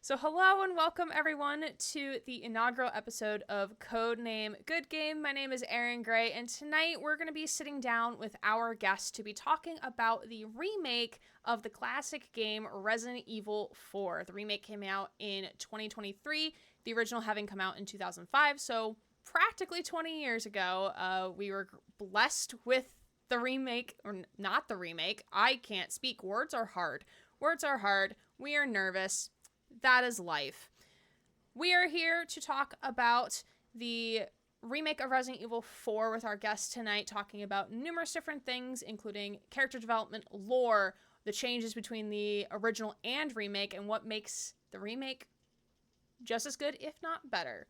So hello and welcome everyone to the inaugural episode of Codename Good Game. My name is Erin Gray, and tonight we're going to be sitting down with our guest to be talking about the remake of the classic game Resident Evil 4. The remake came out in 2023, the original having come out in 2005, so practically 20 years ago. We were blessed with the remake, or not the remake. I can't speak. Words are hard. Words are hard. We are nervous. That is life. We are here to talk about the remake of Resident Evil 4 with our guest tonight, talking about numerous different things, including character development, lore, the changes between the original and remake, and what makes the remake just as good, if not better,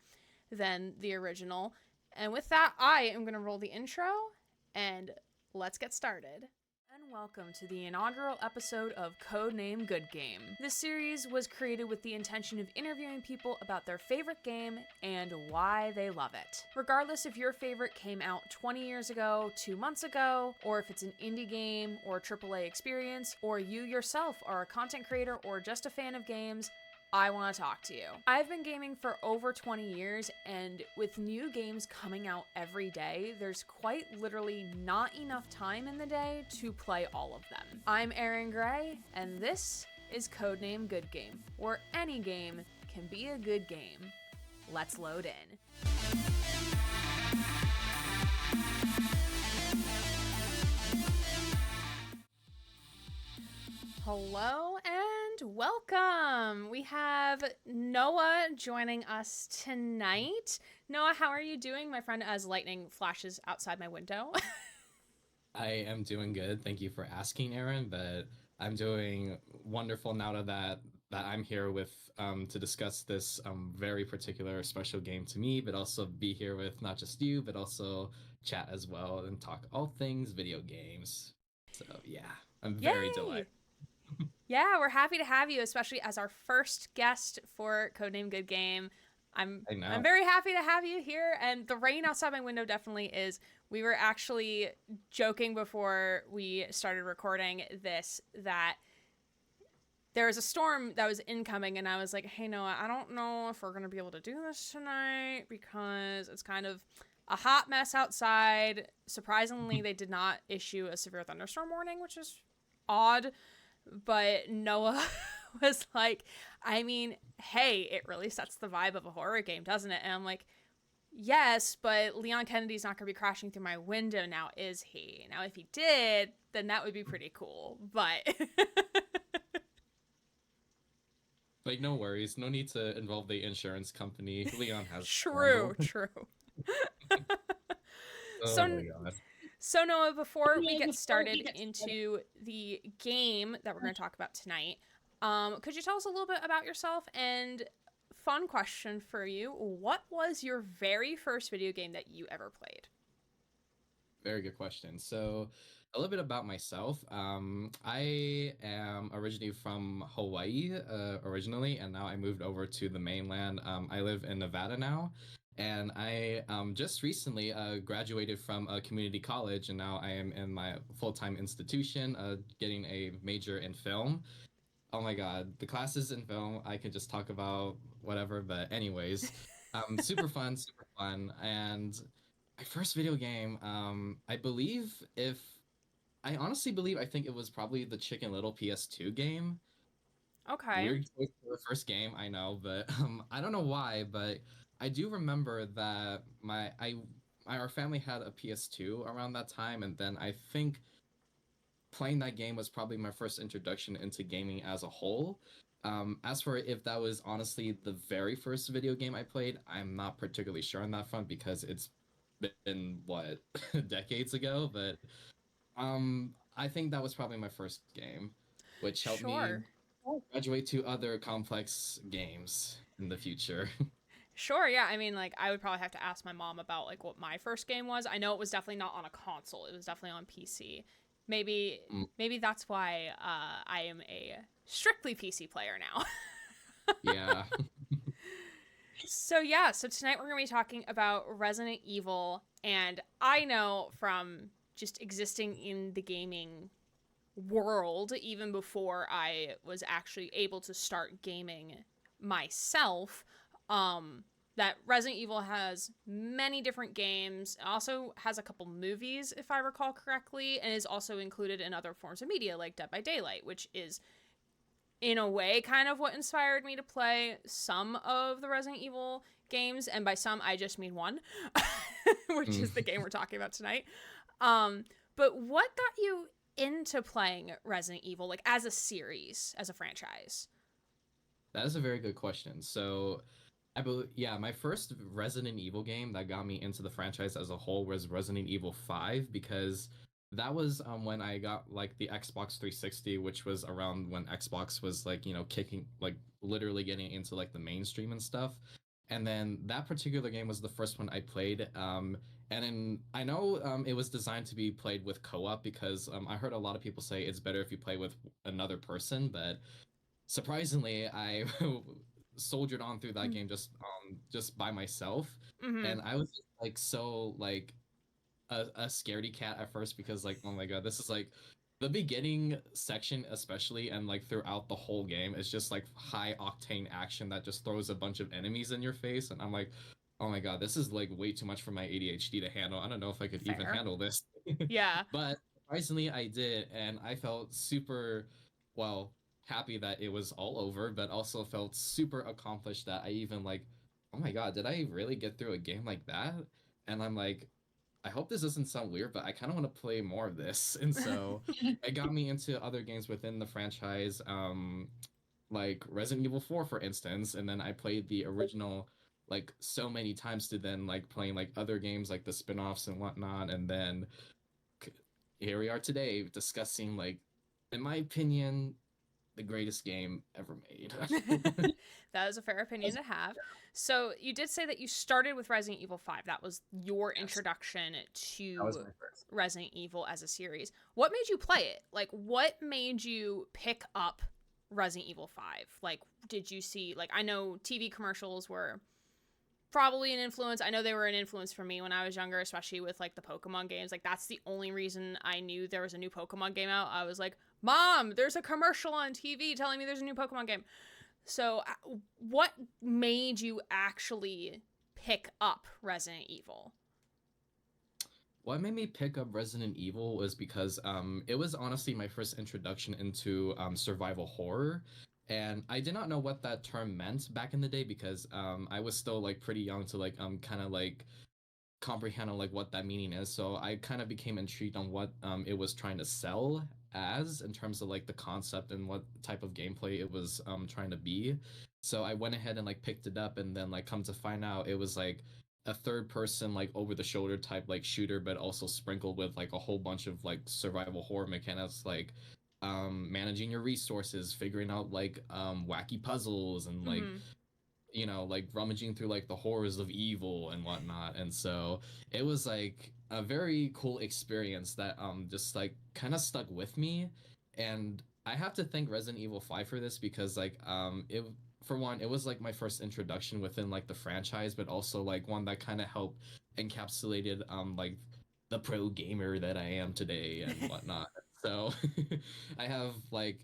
than the original. And with that, I am going to roll the intro, and let's get started. And welcome to the inaugural episode of Codename Good Game. This series was created with the intention of interviewing people about their favorite game and why they love it. Regardless if your favorite came out 20 years ago, 2 months ago, or if it's an indie game or AAA experience, or you yourself are a content creator or just a fan of games, I want to talk to you. I've been gaming for over 20 years, and with new games coming out every day, there's quite literally not enough time in the day to play all of them. I'm Erin Gray, and this is Codename Good Game, where any game can be a good game. Let's load in. Hello and welcome. We have Noah joining us tonight. Noah, how are you doing, my friend, as lightning flashes outside my window? I am doing good. Thank you for asking, Erin, but I'm doing wonderful now that I'm here with to discuss this very particular special game to me, but also be here with not just you, but also chat as well and talk all things video games. So yeah, I'm very Yay! delighted. Yeah, we're happy to have you, especially as our first guest for Codename Good Game. I'm I I'm know. very happy to have you here, and the rain outside my window definitely is. We were actually joking before we started recording this that there was a storm that was incoming, and I was like, hey, Noah, I don't know if we're going to be able to do this tonight because it's kind of a hot mess outside. Surprisingly, they did not issue a severe thunderstorm warning, which is odd. But Noah was like, I mean, hey, it really sets the vibe of a horror game, doesn't it? And I'm like, yes, but Leon Kennedy's not going to be crashing through my window now, is he? Now, if he did, then that would be pretty cool. But Like, no worries. No need to involve the insurance company. Leon has the true, handle. true. Oh So, my god. so Noah, before we get started into the game that we're going to talk about tonight, could you tell us a little bit about yourself? And fun question for you: what was your very first video game that you ever played? Very good question. So, a little bit about myself. I am originally from Hawaii, originally, and now I moved over to the mainland. I live in Nevada now, and I just recently graduated from a community college, and now I am in my full-time institution, getting a major in film. Oh my God, the classes in film, I could just talk about whatever, but anyways, super fun, and my first video game, I believe if I honestly believe I think it was probably the Chicken Little PS2 game. Okay. Weird choice for the first game, I know, but I don't know why, but I do remember that our family had a PS2 around that time, and then I think playing that game was probably my first introduction into gaming as a whole. As for if that was honestly the very first video game I played, I'm not particularly sure on that front because it's been what decades ago. But I think that was probably my first game, which helped me Sure. graduate to other complex games in the future. Sure, yeah. I mean, like, I would probably have to ask my mom about, like, what my first game was. I know it was definitely not on a console. It was definitely on PC. Maybe, Mm, maybe that's why I am a strictly PC player now. yeah. So, yeah. So, tonight we're going to be talking about Resident Evil. And I know from just existing in the gaming world, even before I was actually able to start gaming myself, that Resident Evil has many different games. It also has a couple movies, if I recall correctly, and is also included in other forms of media like Dead by Daylight, which is in a way kind of what inspired me to play some of the Resident Evil games, and by some I just mean one, which is the game we're talking about tonight. But what got you into playing Resident Evil, like as a series, as a franchise? That is a very good question. So, I believe, yeah, my first Resident Evil game that got me into the franchise as a whole was Resident Evil 5 because that was when I got like the Xbox 360, which was around when Xbox was like, kicking like literally getting into like the mainstream and stuff. And then that particular game was the first one I played. And then I know it was designed to be played with co-op because I heard a lot of people say it's better if you play with another person, but surprisingly, I soldiered on through that game just by myself, Mm-hmm. and I was just, like so like a scaredy cat at first because like oh my god, this is like the beginning section especially and like throughout the whole game is just like high octane action that just throws a bunch of enemies in your face, and I'm like, oh my god, this is like way too much for my ADHD to handle. I don't know if I could even Fair. handle this. Yeah. But surprisingly I did, and I felt super well happy that it was all over, but also felt super accomplished that I even like, oh my god, did I really get through a game like that? And I'm like, I hope this doesn't sound weird, but I kind of want to play more of this. And so it got me into other games within the franchise, like Resident Evil 4, for instance. And then I played the original like so many times to then like playing like other games like the spin-offs and whatnot. And then here we are today discussing like, in my opinion, the greatest game ever made. That is a fair opinion to have. So you did say that you started with Resident Evil 5. That was your Yes, introduction that was to my first. Resident Evil as a series. What made you play it? Like, what made you pick up Resident Evil 5? Like, did you see, like, I know TV commercials were probably an influence. I know they were an influence for me when I was younger, especially with like the Pokemon games. Like that's the only reason I knew there was a new Pokemon game out. I was like, "Mom, there's a commercial on TV telling me there's a new Pokemon game." So, what made you actually pick up Resident Evil? What made me pick up Resident Evil was because it was honestly my first introduction into survival horror. And I did not know what that term meant back in the day because I was still like pretty young to like kind of like comprehend on like what that meaning is. So I kind of became intrigued on what it was trying to sell as in terms of like the concept and what type of gameplay it was trying to be. So I went ahead and like picked it up, and then like come to find out it was like a third person like over the shoulder type like shooter, but also sprinkled with like a whole bunch of like survival horror mechanics like managing your resources, figuring out like wacky puzzles, and like Mm-hmm. like rummaging through like the horrors of evil and whatnot. And so it was like a very cool experience that just like kind of stuck with me. And I have to thank Resident Evil 5 for this because like it, for one, it was like my first introduction within like the franchise, but also like one that kind of helped encapsulated like the pro gamer that I am today and whatnot. So I have like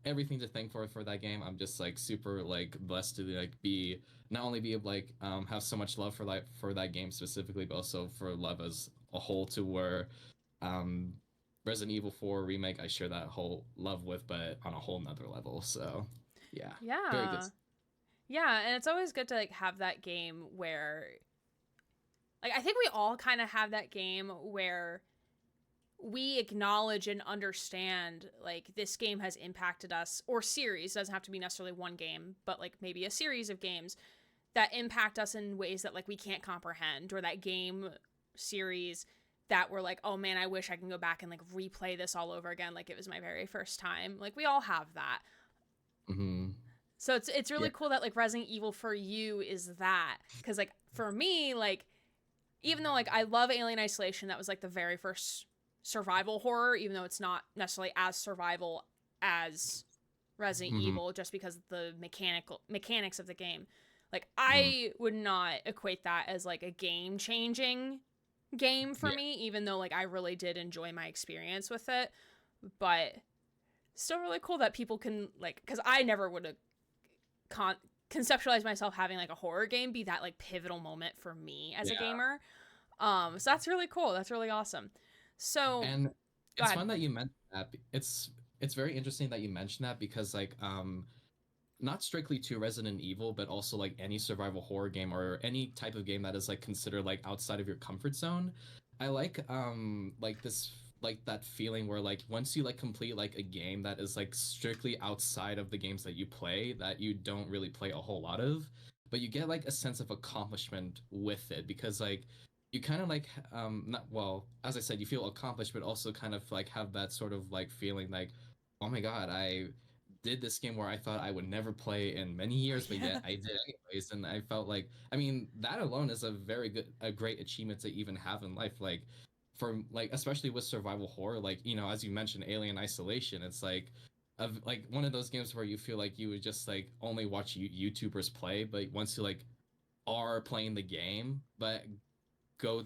everything to thank for that game. I'm just like super like blessed to like be not only be like have so much love for that game specifically, but also for love as a whole, to where um Resident Evil 4 remake I share that whole love with, but on a whole nother level. So yeah, very good. Yeah. Yeah, and it's always good to like have that game where like I think we all kind of have that game where we acknowledge and understand like this game has impacted us, or series, doesn't have to be necessarily one game, but like maybe a series of games that impact us in ways that like we can't comprehend, or that game series that we're like, oh man, I wish I can go back and like replay this all over again like it was my very first time. Like we all have that. Mm-hmm. So it's Yeah. really cool that like Resident Evil for you is that, cuz like for me, like even though like I love Alien Isolation, that was like the very first survival horror, even though it's not necessarily as survival as Resident Mm-hmm. Evil, just because of the mechanics of the game. Like Mm-hmm. I would not equate that as like a game changing game for Yeah. me, even though like I really did enjoy my experience with it. But still really cool that people can like, because I never would have conceptualize myself having like a horror game be that like pivotal moment for me as a Yeah. gamer. So that's really cool. That's really awesome. So And go it's ahead. fun that you mentioned that. It's very interesting that you mentioned that because like not strictly to Resident Evil, but also like any survival horror game or any type of game that is like considered like outside of your comfort zone. I like this like that feeling where like once you like complete like a game that is like strictly outside of the games that you play that you don't really play a whole lot of, but you get like a sense of accomplishment with it because like you kind of like not well as I said you feel accomplished but also kind of like have that sort of like feeling like oh my god I did this game where I thought I would never play in many years, but Yeah. yet I did anyways. And I felt like, I mean, that alone is a great achievement to even have in life. Like, for like, especially with survival horror, like, you know, as you mentioned, Alien Isolation, it's like one of those games where you feel like you would just like only watch YouTubers play, but once you like are playing the game, but go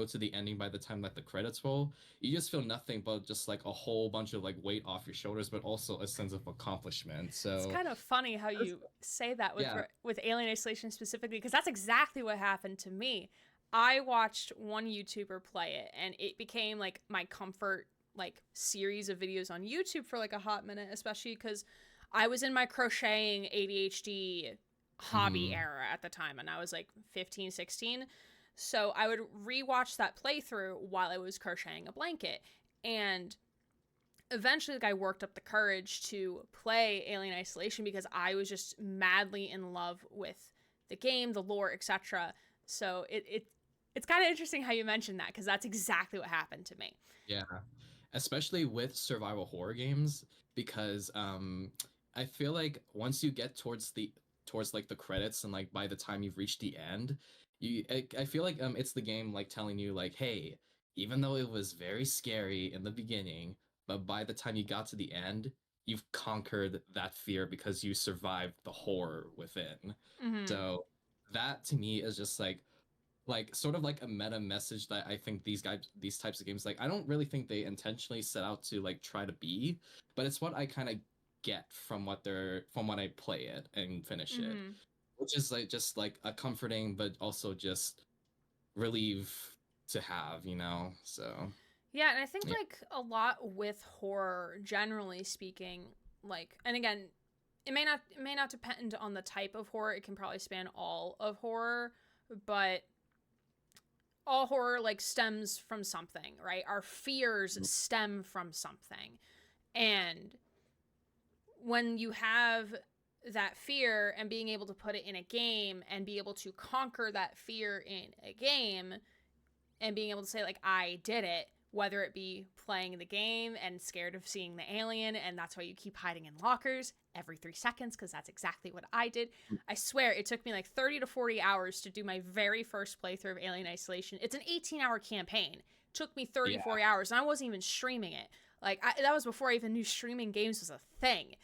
to the ending by the time that the credits roll, you just feel nothing but just like a whole bunch of like weight off your shoulders, but also a sense of accomplishment. It's So kind of funny how you say that yeah. with Alien Isolation specifically, because that's exactly what happened to me. I watched one YouTuber play it, and it became like my comfort like series of videos on YouTube for like a hot minute, especially because I was in my crocheting ADHD hobby Hmm. era at the time, and I was like 15, 16. So I would rewatch that playthrough while I was crocheting a blanket. And eventually like I worked up the courage to play Alien Isolation because I was just madly in love with the game, the lore, etc. So it's kind of interesting how you mentioned that because that's exactly what happened to me. Yeah. Especially with survival horror games, because I feel like once you get towards like the credits and like by the time you've reached the end, I feel like it's the game like telling you like, hey, even though it was very scary in the beginning, but by the time you got to the end, you've conquered that fear because you survived the horror within. Mm-hmm. So that to me is just like sort of like a meta message that I think these types of games, like I don't really think they intentionally set out to like try to be, but it's what I kind of get from when I play it and finish it, Mm-hmm. which is like just like a comforting but also just relief to have, you know. So Yeah, and I think yeah. like a lot with horror, generally speaking, like, and again, it may not depend on the type of horror. It can probably span all of horror, but all horror like stems from something, right? Our fears stem from something. And when you have that fear and being able to put it in a game and be able to conquer that fear in a game and being able to say like I did it, whether it be playing the game and scared of seeing the alien and that's why you keep hiding in lockers every 3 seconds because that's exactly what I did. I swear it took me like 30 to 40 hours to do my very first playthrough of Alien Isolation. It's an 18-hour campaign. It took me 30 Yeah. 40 hours and I wasn't even streaming it. Like that was before I even knew streaming games was a thing.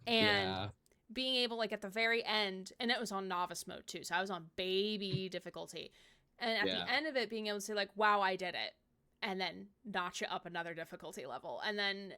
And Yeah. being able like at the very end, and it was on novice mode too, so I was on baby difficulty, and at the Yeah. end of it being able to say like wow I did it, and then notch it up another difficulty level, and then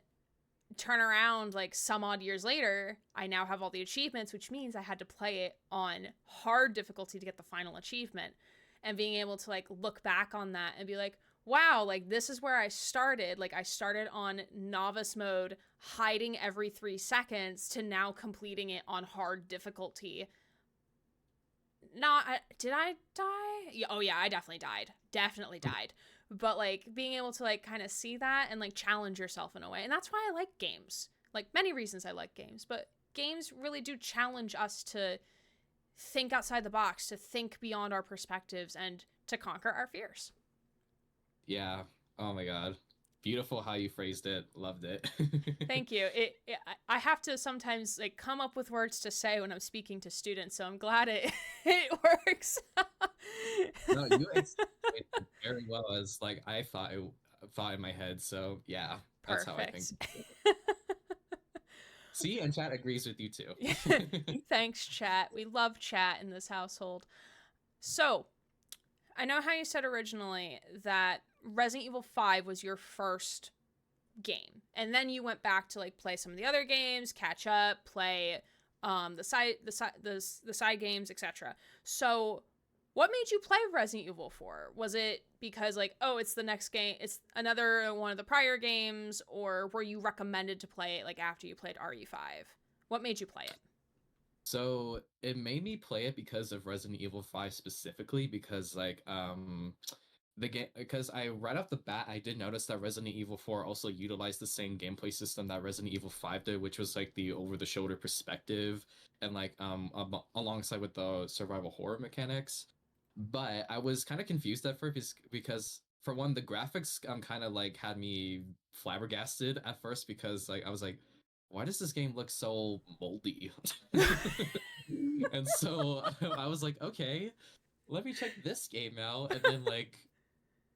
turn around like some odd years later I now have all the achievements, which means I had to play it on hard difficulty to get the final achievement, and being able to like look back on that and be like wow, like this is where I started. Like I started on novice mode, hiding every 3 seconds to now completing it on hard difficulty. Not did I die? Yeah, oh yeah, I definitely died. Definitely died. But like being able to like kind of see that and like challenge yourself in a way. And that's why I like games. Like many reasons I like games, but games really do challenge us to think outside the box, to think beyond our perspectives and to conquer our fears. Yeah. Oh my god. Beautiful how you phrased it. Loved it. Thank you. I have to sometimes like come up with words to say when I'm speaking to students, so I'm glad it it works. No, you explained it very well as like I thought in my head. So yeah, that's how I think. Perfect. See, and chat agrees with you too. Thanks, chat. We love chat in this household. So, I know how you said originally that Resident Evil 5 was your first game. And then you went back to like play some of the other games, catch up, play the side games, etc. So, what made you play Resident Evil 4? Was it because like, oh, it's the next game, it's another one of the prior games, or were you recommended to play it like after you played RE5? What made you play it? So it made me play it because of Resident Evil 5 specifically, because like the game, because I right off the bat I did notice that Resident Evil 4 also utilized the same gameplay system that Resident Evil 5 did, which was like the over the shoulder perspective and like alongside with the survival horror mechanics. But I was kind of confused at first because for one, the graphics kind of like had me flabbergasted at first, because like I was like, why does this game look so moldy? And so I was like, okay, let me check this game out. And then like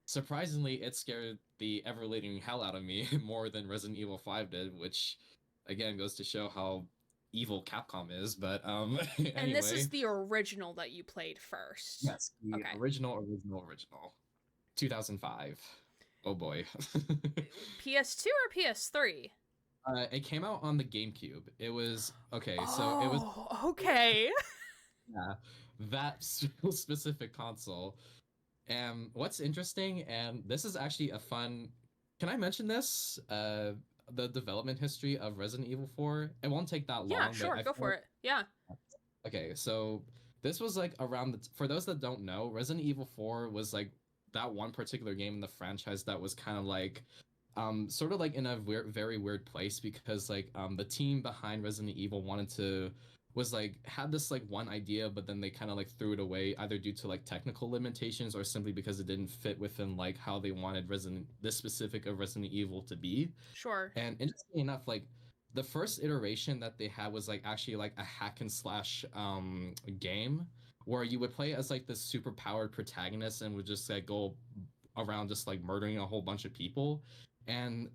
surprisingly, it scared the ever living hell out of me more than Resident Evil 5 did, which again goes to show how evil Capcom is. But And this is anyway, the original that you played first. yes, the Okay. original 2005. Oh boy. PS2 or PS3? It came out on the GameCube. It was okay, so it was, Oh, okay. yeah, that specific console. And what's interesting, and this is actually a fun. Can I mention this? The development history of Resident Evil 4. It won't take that Yeah, long, but sure, I go feel for like, it. Yeah. okay, so this was like around for those that don't know, Resident Evil 4 was like that one particular game in the franchise that was kind of like sort of like in a very weird place, because like the team behind Resident Evil wanted to was like had this like one idea, but then they kind of like threw it away either due to like technical limitations or simply because it didn't fit within like how they wanted Resident this specific of Resident Evil to be. Sure. And interestingly enough, like the first iteration that they had was like actually like a hack and slash game where you would play as like this super powered protagonist and would just like go around just like murdering a whole bunch of people. And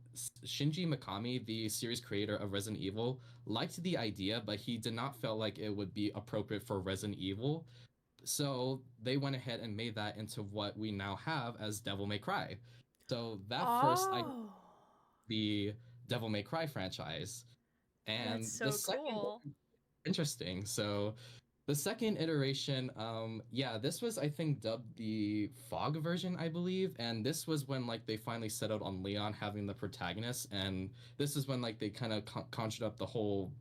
Shinji Mikami, the series creator of Resident Evil, liked the idea, but he did not feel like it would be appropriate for Resident Evil. So they went ahead and made that into what we now have as Devil May Cry. So that first I Oh, the Devil May Cry franchise. that's And the so second, cool. interesting. So the second iteration, yeah, this was I think dubbed the Fog version, I believe, and this was when like they finally settled on Leon having the protagonist, and this is when like they kind of conjured up the whole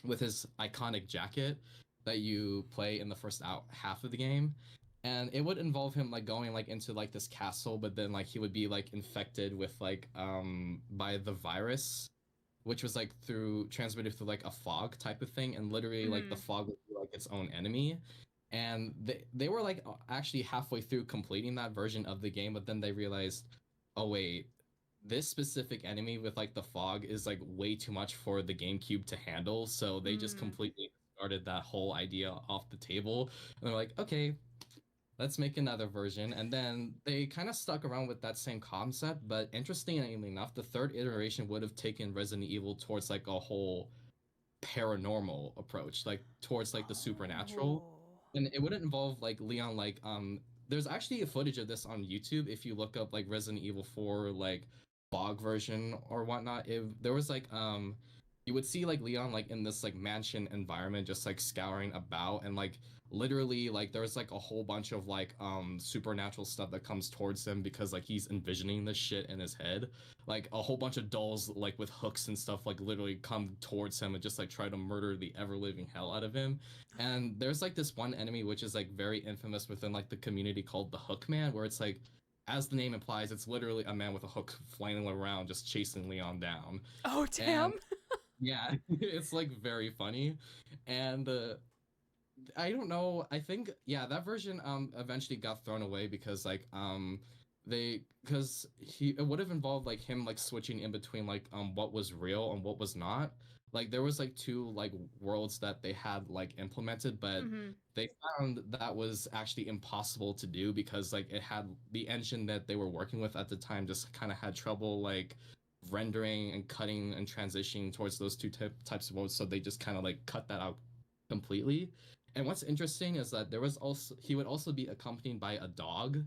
with his iconic jacket that you play in the first out half of the game. And it would involve him like going like into like this castle, but then like he would be like infected with like by the virus, which was like through transmitted through like a fog type of thing, and literally like the Mm. fog would be like its own enemy. And they were like actually halfway through completing that version of the game, but then they realized, oh wait, this specific enemy with like the fog is like way too much for the GameCube to handle, so they just Mm. completely started that whole idea off the table. And they're like, okay, let's make another version. And then they kind of stuck around with that same concept, but interestingly enough, the third iteration would have taken Resident Evil towards like a whole paranormal approach, like towards like the supernatural. Oh. And it wouldn't involve like Leon like there's actually a footage of this on YouTube if you look up like Resident Evil 4 like fog version or whatnot. If there was like you would see like Leon like in this like mansion environment just like scouring about, and like literally like there's like a whole bunch of like supernatural stuff that comes towards him because like he's envisioning this shit in his head. Like a whole bunch of dolls like with hooks and stuff like literally come towards him and just like try to murder the ever living hell out of him. And there's like this one enemy which is like very infamous within like the community called the Hook Man, where it's like, as the name implies, it's literally a man with a hook flailing around just chasing Leon down. Oh, damn. And yeah, it's like very funny. And I don't know. I think yeah, that version eventually got thrown away because like they because he it would have involved like him like switching in between like what was real and what was not. Like there was like two like worlds that they had like implemented, but Mm-hmm. they found that was actually impossible to do because like it had the engine that they were working with at the time just kind of had trouble like rendering and cutting and transitioning towards those two types of modes, so they just kind of like cut that out completely. And what's interesting is that there was also he would also be accompanied by a dog.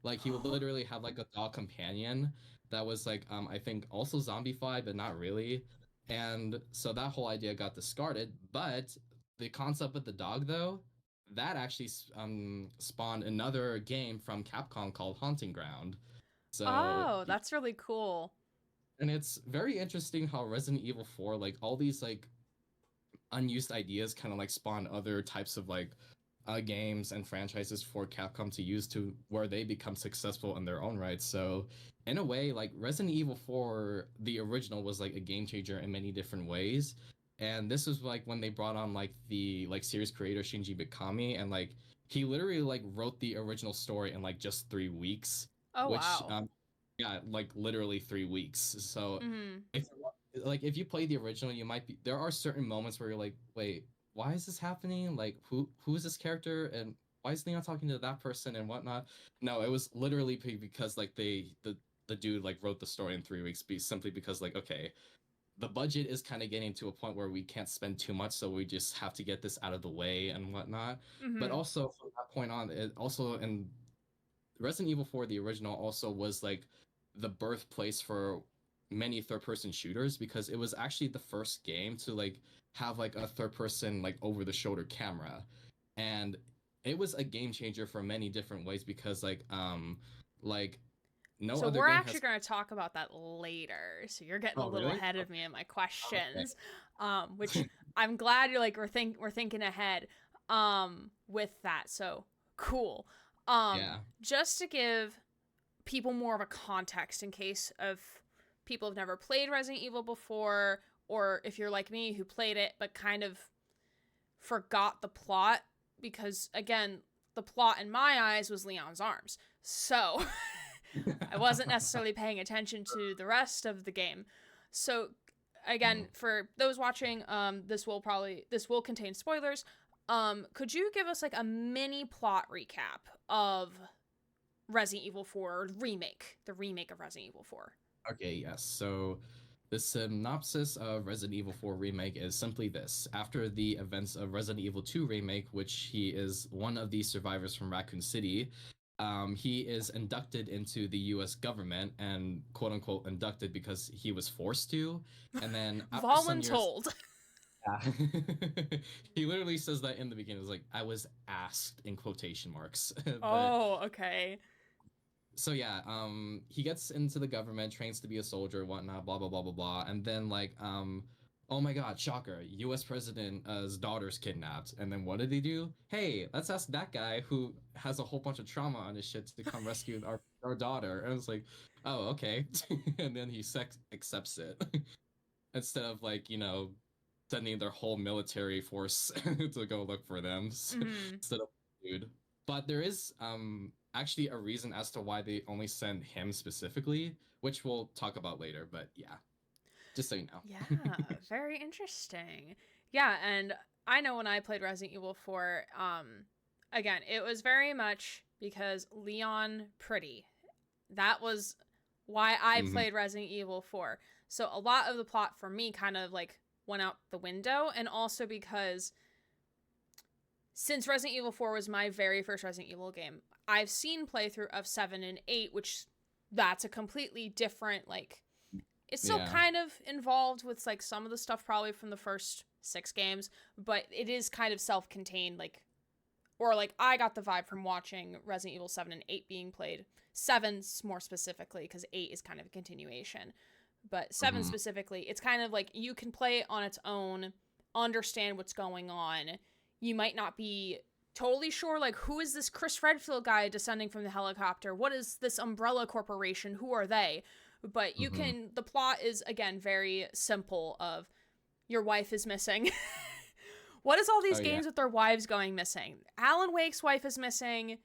Like he would literally have like a dog companion that was like I think also zombified, but not really. And so that whole idea got discarded. But the concept of the dog, though, that actually spawned another game from Capcom called Haunting Ground. So, Oh, that's really cool. and it's very interesting how Resident Evil 4, like all these like unused ideas kind of like spawn other types of like games and franchises for Capcom to use to where they become successful in their own right. So in a way, like Resident Evil 4, the original was like a game changer in many different ways. And this was like when they brought on like the like series creator Shinji Mikami, and like he literally like wrote the original story in like just 3 weeks, Oh, which wow. yeah, like literally 3 weeks. So Mm-hmm. if like if you play the original, you might be there are certain moments where you're like, wait, why is this happening? Like who is this character and why is Leon talking to that person and whatnot? No, it was literally because like the dude like wrote the story in 3 weeks simply because like okay, the budget is kind of getting to a point where we can't spend too much, so we just have to get this out of the way and whatnot. But Mm-hmm. also from that point on, it also in Resident Evil 4, the original, also was like the birthplace for many third person shooters because it was actually the first game to like have like a third person like over the shoulder camera. And it was a game changer for many different ways because like no So other we're game actually has. going to talk about that later. So you're getting a Oh little really? ahead of me in my Okay. questions, which I'm glad you're like we're thinking ahead with that. So cool. Yeah. Just to give people more of a context in case of people have never played Resident Evil before, or if you're like me who played it but kind of forgot the plot, because again, the plot in my eyes was Leon's arms. So I wasn't necessarily paying attention to the rest of the game. So again, Mm. for those watching, this will contain spoilers. Could you give us like a mini plot recap of Resident Evil 4 remake, the remake of Resident Evil 4? Okay, yes. So the synopsis of Resident Evil 4 Remake is simply this. After the events of Resident Evil 2 Remake, which he is one of the survivors from Raccoon City, he is inducted into the US government and quote unquote inducted because he was forced to. And then after some years, Voluntold. yeah. He literally says that in the beginning. It's like, I was asked in quotation marks. But Oh, okay. so yeah, he gets into the government, trains to be a soldier, whatnot, blah blah blah blah blah, and then like, oh my God, shocker, U.S. President's daughter's kidnapped, and then what did he do? Hey, let's ask that guy who has a whole bunch of trauma on his shit to come rescue our daughter. And it's like, oh okay, and then he accepts it instead of like sending their whole military force to go look for them Mm-hmm. instead of dude. But there is actually a reason as to why they only send him specifically, which we'll talk about later. But yeah, just so you know. Yeah, very interesting. Yeah, and I know when I played Resident Evil 4, again, it was very much because Leon Pretty. That was why I Hmm. played Resident Evil 4. So a lot of the plot for me kind of like went out the window, and also because since Resident Evil 4 was my very first Resident Evil game, I've seen playthrough of 7 and 8, which that's a completely different like it's still Yeah. kind of involved with like some of the stuff probably from the first 6 games, but it is kind of self-contained like or like I got the vibe from watching Resident Evil 7 and 8 being played. 7 more specifically cuz 8 is kind of a continuation. But 7 Hmm. specifically, it's kind of like you can play it on its own, understand what's going on. You might not be totally sure like who is this Chris Redfield guy descending from the helicopter? What is this Umbrella Corporation? Who are they? But you Hmm. can the plot is again very simple of your wife is missing. What is all Oh these yeah. games with their wives going missing? Alan Wake's wife is missing.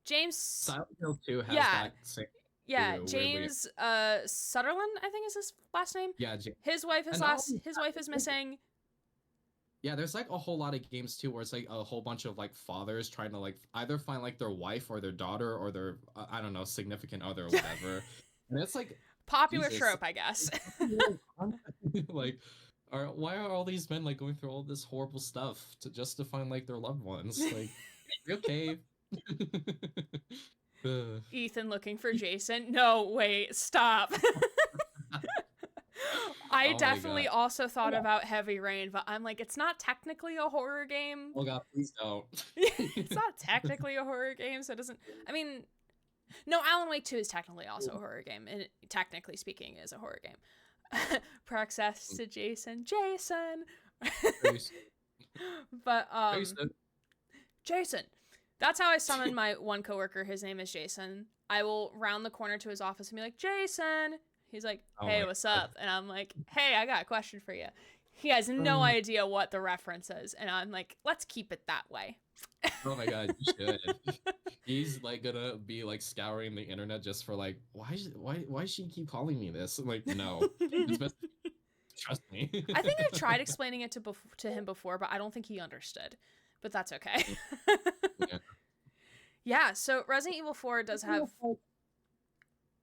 James Silent Hill 2 has yeah, that same yeah, too, weirdly. James Sutherland, I think is his last name. Yeah, His and not only his that, wife is it's like missing. yeah, there's like a whole lot of games too where it's like a whole bunch of like fathers trying to like either find like their wife or their daughter or their I don't know, significant other or whatever. And it's like Popular Jesus, trope, I guess. like why are all these men like going through all this horrible stuff just to find like their loved ones? Like, you okay? Ugh. Ethan looking for Jason. No, wait, stop. I Oh my definitely god. also thought about Heavy Rain, but I'm like, it's not technically a horror game. Oh god, please don't. It's not technically a horror game, so it doesn't. I mean, no, Alan Wake 2 is technically also a horror game, and technically speaking, is a horror game. Praxis to Jason. Jason! Very soon. But, Very soon. Jason. That's how I summon my one coworker. His name is Jason. I will round the corner to his office and be like, Jason. He's like, Oh hey, my what's god. up? And I'm like, hey, I got a question for you. He has no idea what the reference is. And I'm like, let's keep it that way. Oh my god, you should. He's like gonna be like scouring the internet just for like, why she keep calling me this? I'm like, no. It's best trust me. I think I've tried explaining it to him before, but I don't think he understood. But that's okay. Yeah. Yeah, so Resident Evil 4 does have,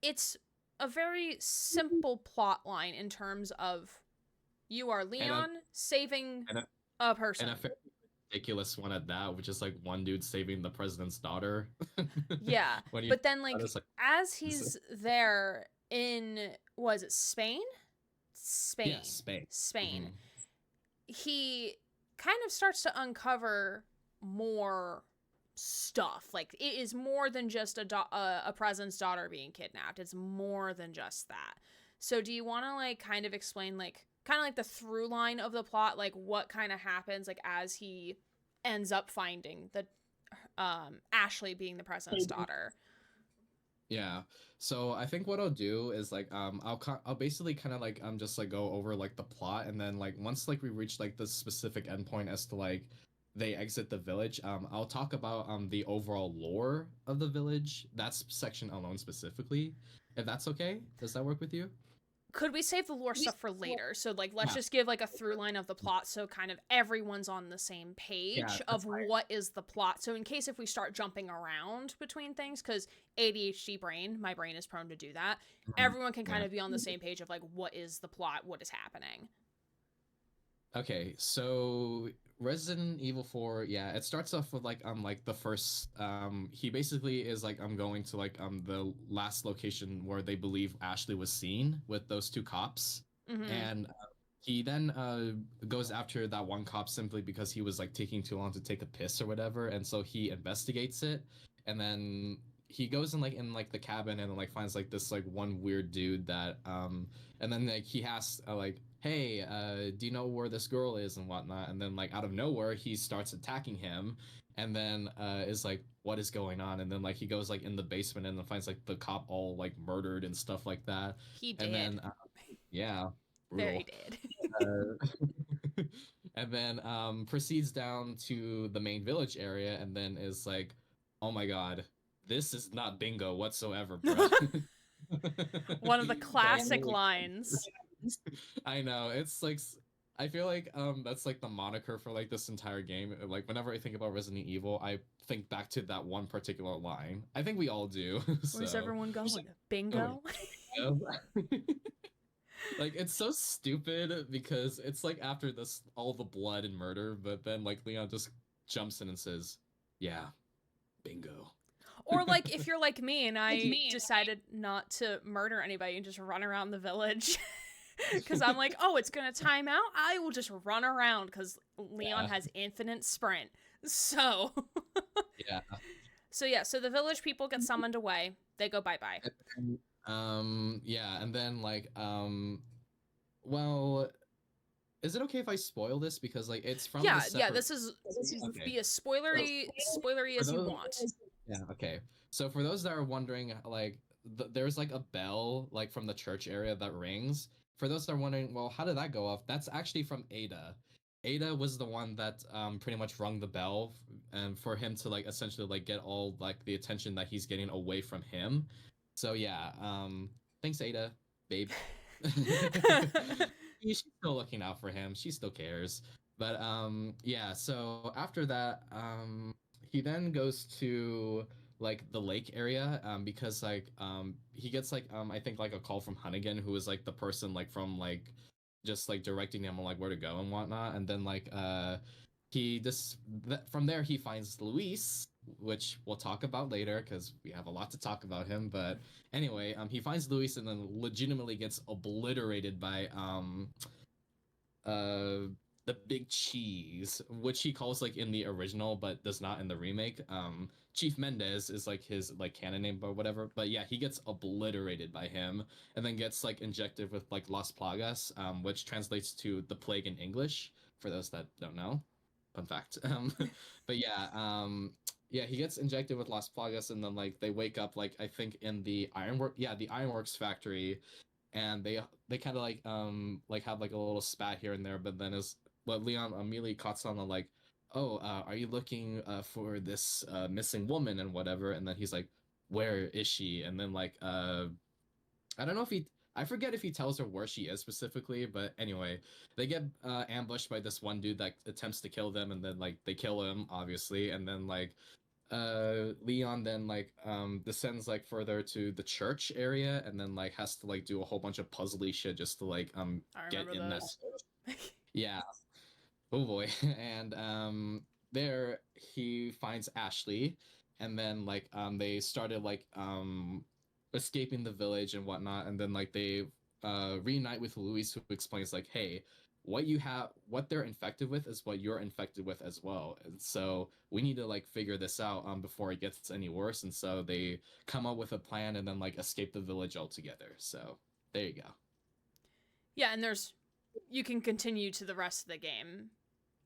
it's a very simple plot line in terms of you are Leon saving a person. And a fairly ridiculous one at that, which is like one dude saving the president's daughter. Yeah, but then like as he's there in, was it Spain? Spain. Yeah, Spain. Spain. Mm-hmm. He kind of starts to uncover more stuff. Like, it is more than just a president's daughter being kidnapped. It's more than just that. So do you want to like kind of explain like kind of like the through line of the plot, like what kind of happens like as he ends up finding the Ashley being the president's daughter? Yeah. So I think what I'll do is like I'll basically kind of like just like go over like the plot, and then like once like we reach like the specific endpoint as to like they exit the village, I'll talk about the overall lore of the village, that's section alone specifically, if that's okay. Does that work with you? Could we save the lore stuff for later? So like let's just give like a through line of the plot, so kind of everyone's on the same page of what is the plot. So in case if we start jumping around between things, because ADHD brain, my brain is prone to do that, everyone can kind of be on the same page of like what is the plot, what is happening. Okay, so Resident Evil 4, yeah, it starts off with like the first he basically is like going to like the last location where they believe Ashley was seen with those two cops. Mm-hmm. And he then goes after that one cop simply because he was like taking too long to take a piss or whatever, and so he investigates it, and then he goes in like the cabin and like finds like this like one weird dude that and then like he asks like, hey, do you know where this girl is and whatnot? And then like out of nowhere he starts attacking him, and then is like, what is going on? And then like he goes like in the basement and then finds like the cop all like murdered and stuff like that. He did. And then yeah, brutal. Very did. And then proceeds down to the main village area, and then is like, oh my god, this is not bingo whatsoever, bro. One of the classic lines. I know, it's like, I feel like that's like the moniker for like this entire game. Like whenever I think about Resident Evil, I think back to that one particular line. I think we all do. Where's everyone going? Bingo? Like, it's so stupid because it's like after this all the blood and murder, but then like Leon just jumps in and says, yeah, bingo. Or like if you're like me and I decided not to murder anybody and just run around the village because I'm like, oh, it's gonna time out, I will just run around because Leon has infinite sprint. So yeah. So the village people get summoned away. They go bye-bye. Yeah, and then like well, is it okay if I spoil this, because like it's from this is okay. Be as spoilery as you want. Yeah, okay. So for those that are wondering, like there's like a bell like from the church area that rings. For those that are wondering, well, how did that go off? That's actually from Ada. Ada was the one that pretty much rung the bell, and for him to like essentially like get all like the attention that he's getting away from him. So yeah, thanks Ada, babe. She's still looking out for him. She still cares. But yeah, so after that, he then goes to like the lake area because like he gets like I think like a call from Hunnigan, who is like the person like from like just like directing him on like where to go and whatnot. And then like he just from there he finds Luis, which we'll talk about later because we have a lot to talk about him. But anyway, he finds Luis and then legitimately gets obliterated by uh the big cheese, which he calls like in the original but does not in the remake. Chief Mendez is like his like canon name or whatever, but yeah, he gets obliterated by him and then gets like injected with like Las Plagas, which translates to the plague in English for those that don't know. Fun fact. But yeah, yeah, he gets injected with Las Plagas and then like they wake up like I think in the ironwork, yeah, the ironworks factory, and they kind of like have like a little spat here and there, but then as what Leon immediately caught on the like, oh, are you looking for this missing woman and whatever, and then he's like, where is she? And then like I don't know if he, I forget if he tells her where she is specifically, but anyway, they get ambushed by this one dude that attempts to kill them, and then like they kill him obviously, and then like Leon then like descends like further to the church area and then like has to like do a whole bunch of puzzly shit just to like I get remember in that. those. Yeah. Oh boy. And there he finds Ashley, and then like they started like escaping the village and whatnot, and then like they reunite with Luis, who explains like, hey, what they're infected with is what you're infected with as well. And so we need to like figure this out before it gets any worse. And so they come up with a plan and then like escape the village altogether. So there you go. Yeah, and you can continue to the rest of the game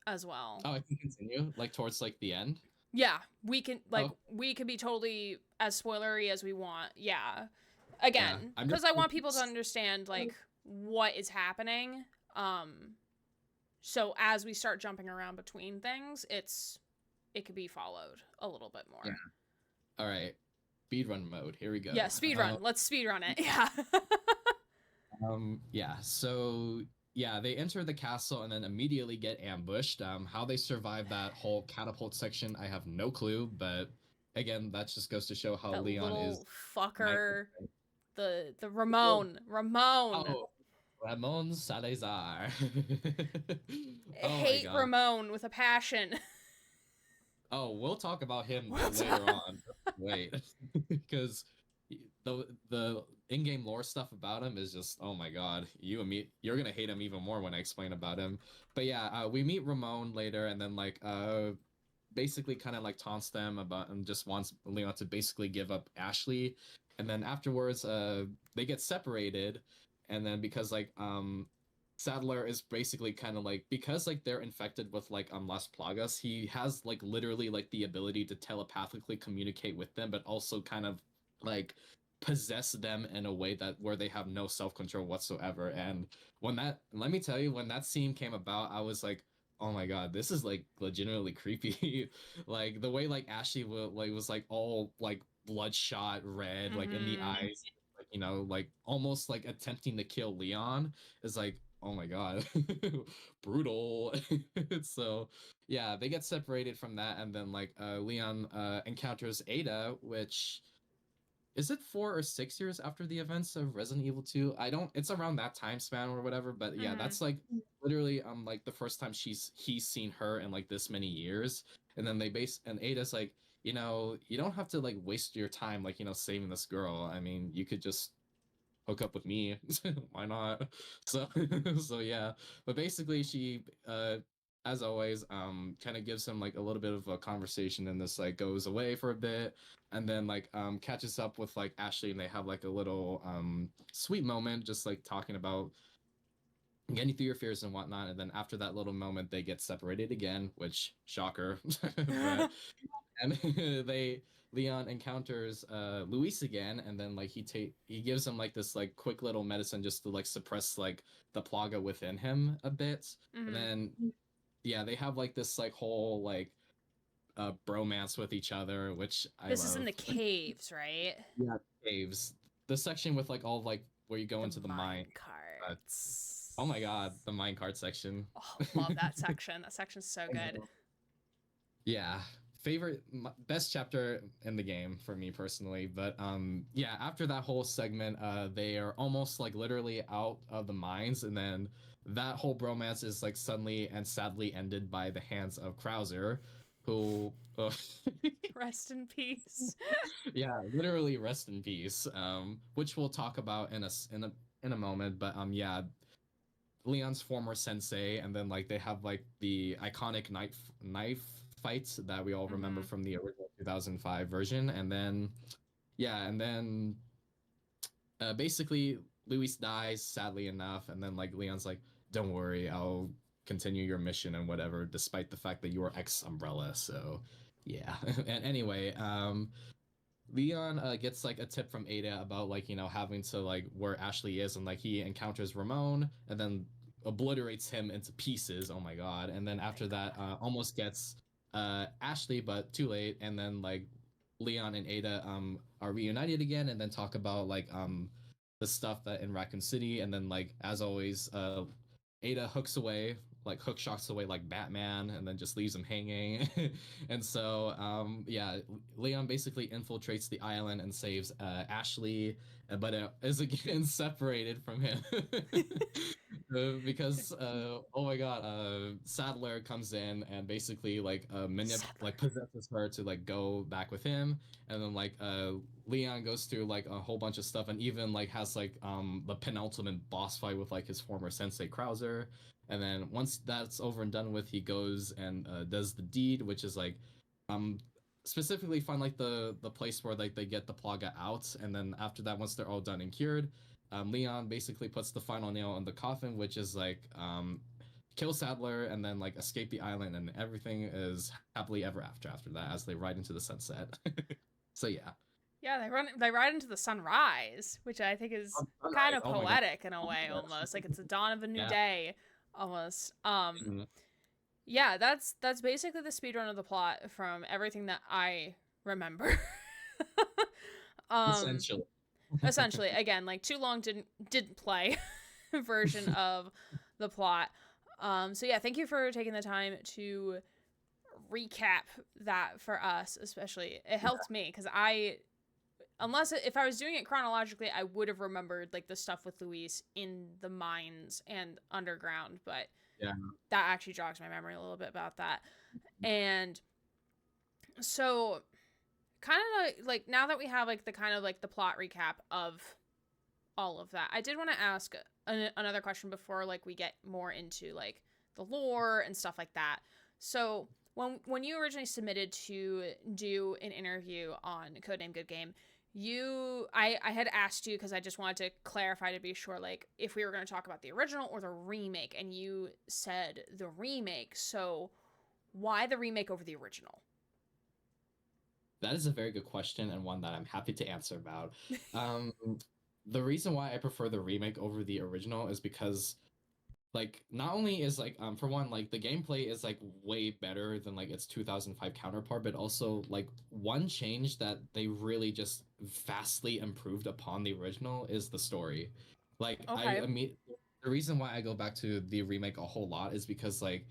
as well. Oh, I can continue like towards like the end. Yeah, we can like Oh, we can be totally as spoilery as we want. Yeah. yeah. Again, I'm cuz just I want people to understand like what is happening. So as we start jumping around between things, it could be followed a little bit yeah. more. All right. Speedrun mode. Here we Yeah, go. speedrun. Let's speedrun it. Yeah. Yeah, so yeah, they enter the castle and then immediately get ambushed. How they survive that whole catapult section, I have no clue, but again, that just goes to show how That Leon is little my fucker, the Ramon. oh, Ramon Salazar. Oh my Hate god. Ramon with a passion. Oh, we'll talk about him What's later up? on. Wait, because the in-game lore stuff about him is just oh my god. You're gonna hate him even more when I explain about him. But yeah, we meet Ramon later, and then like basically kind of like taunts them about and just wants Leon to basically give up Ashley, and then afterwards they get separated, and then because like Sadler is basically kind of like because like they're infected with like Las Plagas, he has like literally like the ability to telepathically communicate with them, but also kind of like possess them in a way that where they have no self-control whatsoever. And when that let me tell you, when that scene came about, I was like, oh my god, this is like legitimately creepy. Like the way like Ashley was like all like bloodshot red, like in the Mm-hmm. eyes, like like almost like attempting to kill Leon is like oh my god, brutal. So yeah, they get separated from that, and then like Leon encounters Ada, which is it 4 or 6 years after the events of Resident Evil 2? I don't. It's around that time span or whatever. But yeah, Mm-hmm. that's literally like the first time he's seen her in like this many years. And then and Ada's like, you don't have to like waste your time like saving this girl. I mean, you could just hook up with me. Why not? So so yeah. But basically she as always kind of gives him like a little bit of a conversation, and this like goes away for a bit, and then like catches up with like Ashley, and they have like a little sweet moment just like talking about getting through your fears and whatnot. And then after that little moment they get separated again, which shocker. But and they Leon encounters Luis again, and then like he gives him like this like quick little medicine just to like suppress like the plaga within him a bit. And Mm-hmm. then yeah, they have like this like whole like bromance with each other, which I This is in love. the caves, right? Yeah, caves. The section with like all like where you go The into the mine. mine Uh, carts. oh my god, the mine cart section. Oh, love that section. That section's so good. Yeah, best chapter in the game for me personally. But yeah, after that whole segment they are almost like literally out of the mines, and then that whole bromance is like suddenly and sadly ended by the hands of Krauser, who Rest in peace. Yeah, literally rest in peace. Which we'll talk about in a moment. But yeah, Leon's former sensei, and then like they have like the iconic knife fights that we all remember Mm-hmm. from the original 2005 version, and then yeah, and then basically Luis dies sadly enough, and then like Leon's like, "Don't worry, I'll continue your mission and whatever," despite the fact that you are ex Umbrella. So yeah, and anyway, Leon gets like a tip from Ada about like having to like where Ashley is, and like he encounters Ramon and then obliterates him into pieces. Oh my god! And then after Thank that, God. almost gets Ashley, but too late. And then like Leon and Ada are reunited again, and then talk about like the stuff that in Raccoon City, and then like as always, Ada hooks away, like hook shots away like Batman, and then just leaves him hanging. And so, yeah, Leon basically infiltrates the island and saves Ashley, but is again separated from him. Because oh my god, Sadler comes in and basically like Sadler. like possesses her to like go back with him, and then like Leon goes through like a whole bunch of stuff, and even like has like the penultimate boss fight with like his former sensei Krauser. And then once that's over and done with, he goes and does the deed, which is like um specifically find like the place where like they get the plaga out. And then after that, once they're all done and cured, Leon basically puts the final nail in the coffin, which is like kill Sadler and then like escape the island, and everything is happily ever after that as they ride into the sunset. So yeah. Yeah, they ride into the sunrise, which I think is kind Sunrise. of Oh my god. poetic in a way almost. Like it's the dawn of a new Yeah. day almost. Mhm. Yeah, that's basically the speedrun of the plot from everything that I remember. um Essentially. Essentially, again, like too long didn't play version of the plot. So yeah, thank you for taking the time to recap that for us, especially. It helped me because if I was doing it chronologically, I would have remembered like the stuff with Luis in the mines and underground, but Yeah. that actually jogs my memory a little bit about that. And so kind of like now that we have like the kind of like the plot recap of all of that, I did want to ask another question before like we get more into like the lore and stuff like that. So when you originally submitted to do an interview on Codename Good Game, I had asked you because I just wanted to clarify to be sure like if we were going to talk about the original or the remake, and you said the remake. So why the remake over the original? That is a very good question, and one that I'm happy to answer about. Um, the reason why I prefer the remake over the original is because, like, not only is like, for one, like the gameplay is like way better than like its 2005 counterpart, but also like one change that they really just vastly improved upon the original is the story. Like, Okay. I mean, the reason why I go back to the remake a whole lot is because like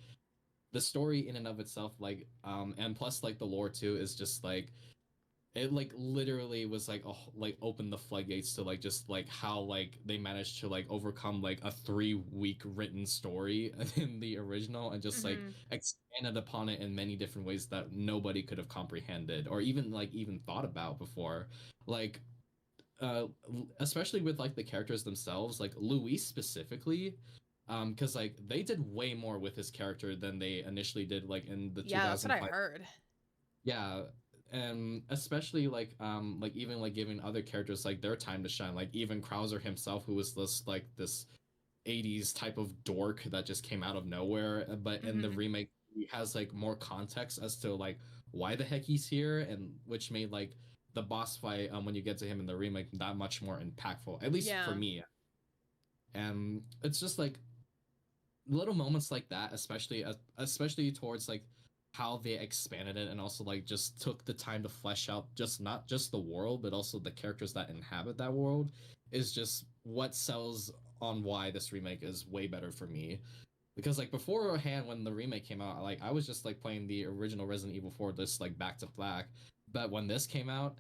the story in and of itself, like, and plus like the lore too, is just like it like literally was like like opened the floodgates to like just like how like they managed to like overcome like a 3 week written story in the original and just like Mm-hmm. expanded upon it in many different ways that nobody could have comprehended or even thought about before. Like uh especially with like the characters themselves, like Luis specifically, because like they did way more with his character than they initially did like in the Yeah, that's what I 2005. heard. Yeah, and especially like even like giving other characters like their time to shine, like even Krauser himself, who was this 80s type of dork that just came out of nowhere, but in the Mm-hmm. remake he has like more context as to like why the heck he's here, and which made like the boss fight when you get to him in the remake that much more impactful, at least for Yeah. me. And it's just like little moments like that, especially towards like how they expanded it and also like just took the time to flesh out just not just the world but also the characters that inhabit that world, is just what sells on why this remake is way better for me. Because like beforehand when the remake came out, like I was just like playing the original Resident Evil 4 just like back to back, but when this came out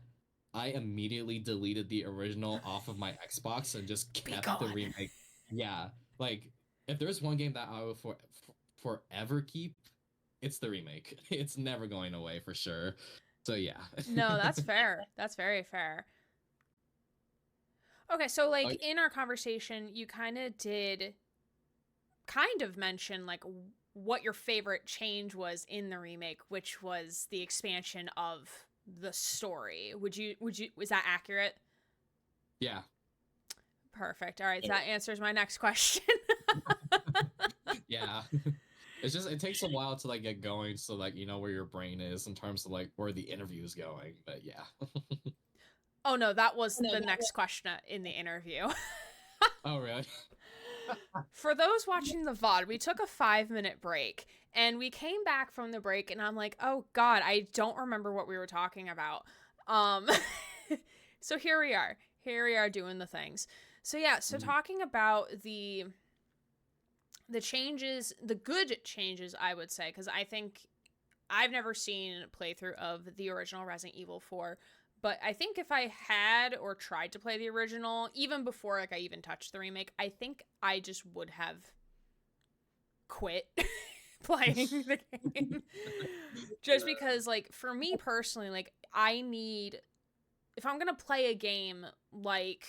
I immediately deleted the original off of my Xbox and just Be kept the gone. remake. Yeah, like if there's one game that I will forever keep, it's the remake. It's never going away for sure. So yeah. No, that's fair. That's very fair. Okay, so Oh, like in our conversation, you kind of mention like what your favorite change was in the remake, which was the expansion of the story. Would you is that accurate? yeah. Perfect. All right, so that answers my next question. Yeah. It's just it takes a while to like get going, so like you know where your brain is in terms of like where the interview is going. But yeah. Oh no, that was the next question in the interview. Oh really? For those watching the VOD, we took a 5-minute break and we came back from the break and I'm like, oh God, I don't remember what we were talking about. Um, so here we are. Here we are doing the things. So yeah, so talking about the changes, the good changes, I would say, because I think I've never seen a playthrough of the original Resident Evil 4, but I think if I had or tried to play the original, even before like I even touched the remake, I think I just would have quit playing the game. Just because like for me personally, like I need, if I'm going to play a game like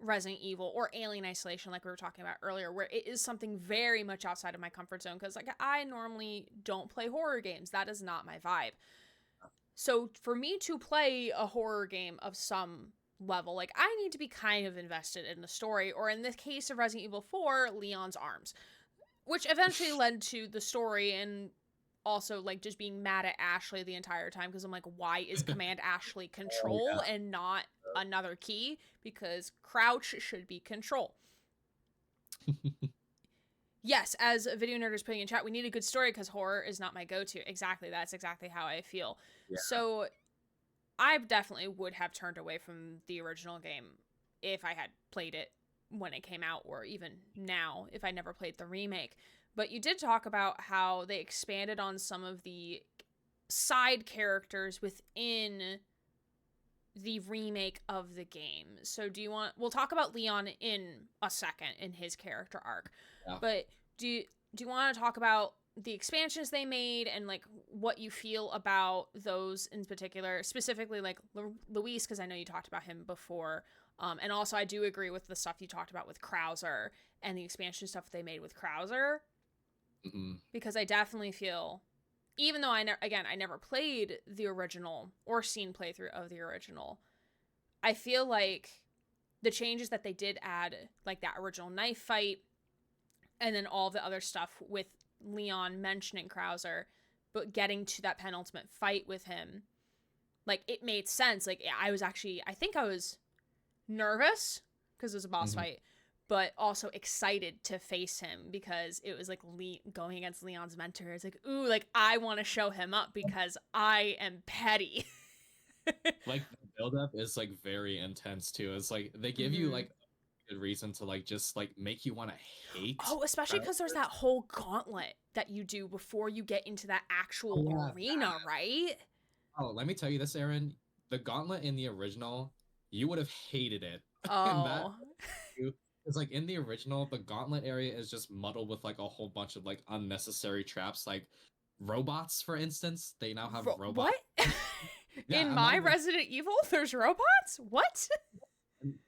Resident Evil or Alien Isolation, like we were talking about earlier, where it is something very much outside of my comfort zone, because like I normally don't play horror games. That is not my vibe. So for me to play a horror game of some level, like I need to be kind of invested in the story, or in the case of Resident Evil 4, Leon's arms, which eventually led to the story and also like just being mad at Ashley the entire time, because I'm like, why is Command Ashley Oh control and not another key? Because crouch should be control. Yes, as a video nerd is putting in chat, we need a good story because horror is not my go-to. Exactly, that's exactly how I feel. yeah. So I definitely would have turned away from the original game if I had played it when it came out, or even now if I never played the remake. But you did talk about how they expanded on some of the side characters within the remake of the game. So we'll talk about Leon in a second in his character arc. Yeah. But do you want to talk about the expansions they made and like what you feel about those in particular, specifically like Luis, because I know you talked about him before, and also I do agree with the stuff you talked about with Krauser and the expansion stuff they made with Krauser, because I definitely feel, even though I never played the original or seen playthrough of the original, I feel like the changes that they did add, like that original knife fight, and then all the other stuff with Leon mentioning Krauser, but getting to that penultimate fight with him, like it made sense. Like I think I was nervous because it was a boss fight, but also excited to face him because it was like going against Leon's mentor. It's like, ooh, like I want to show him up because I am petty. Like the buildup is like very intense too. It's like they give you like a good reason to like just like make you want to hate. Oh, especially because there's that whole gauntlet that you do before you get into that actual arena, right? Oh, let me tell you this, Aaron. The gauntlet in the original, you would have hated it. And that Oh. is like in the original, the gauntlet area is just muddled with like a whole bunch of like unnecessary traps, like robots, for instance. They now have robots. What? Yeah, In my Resident Evil, there's robots? What?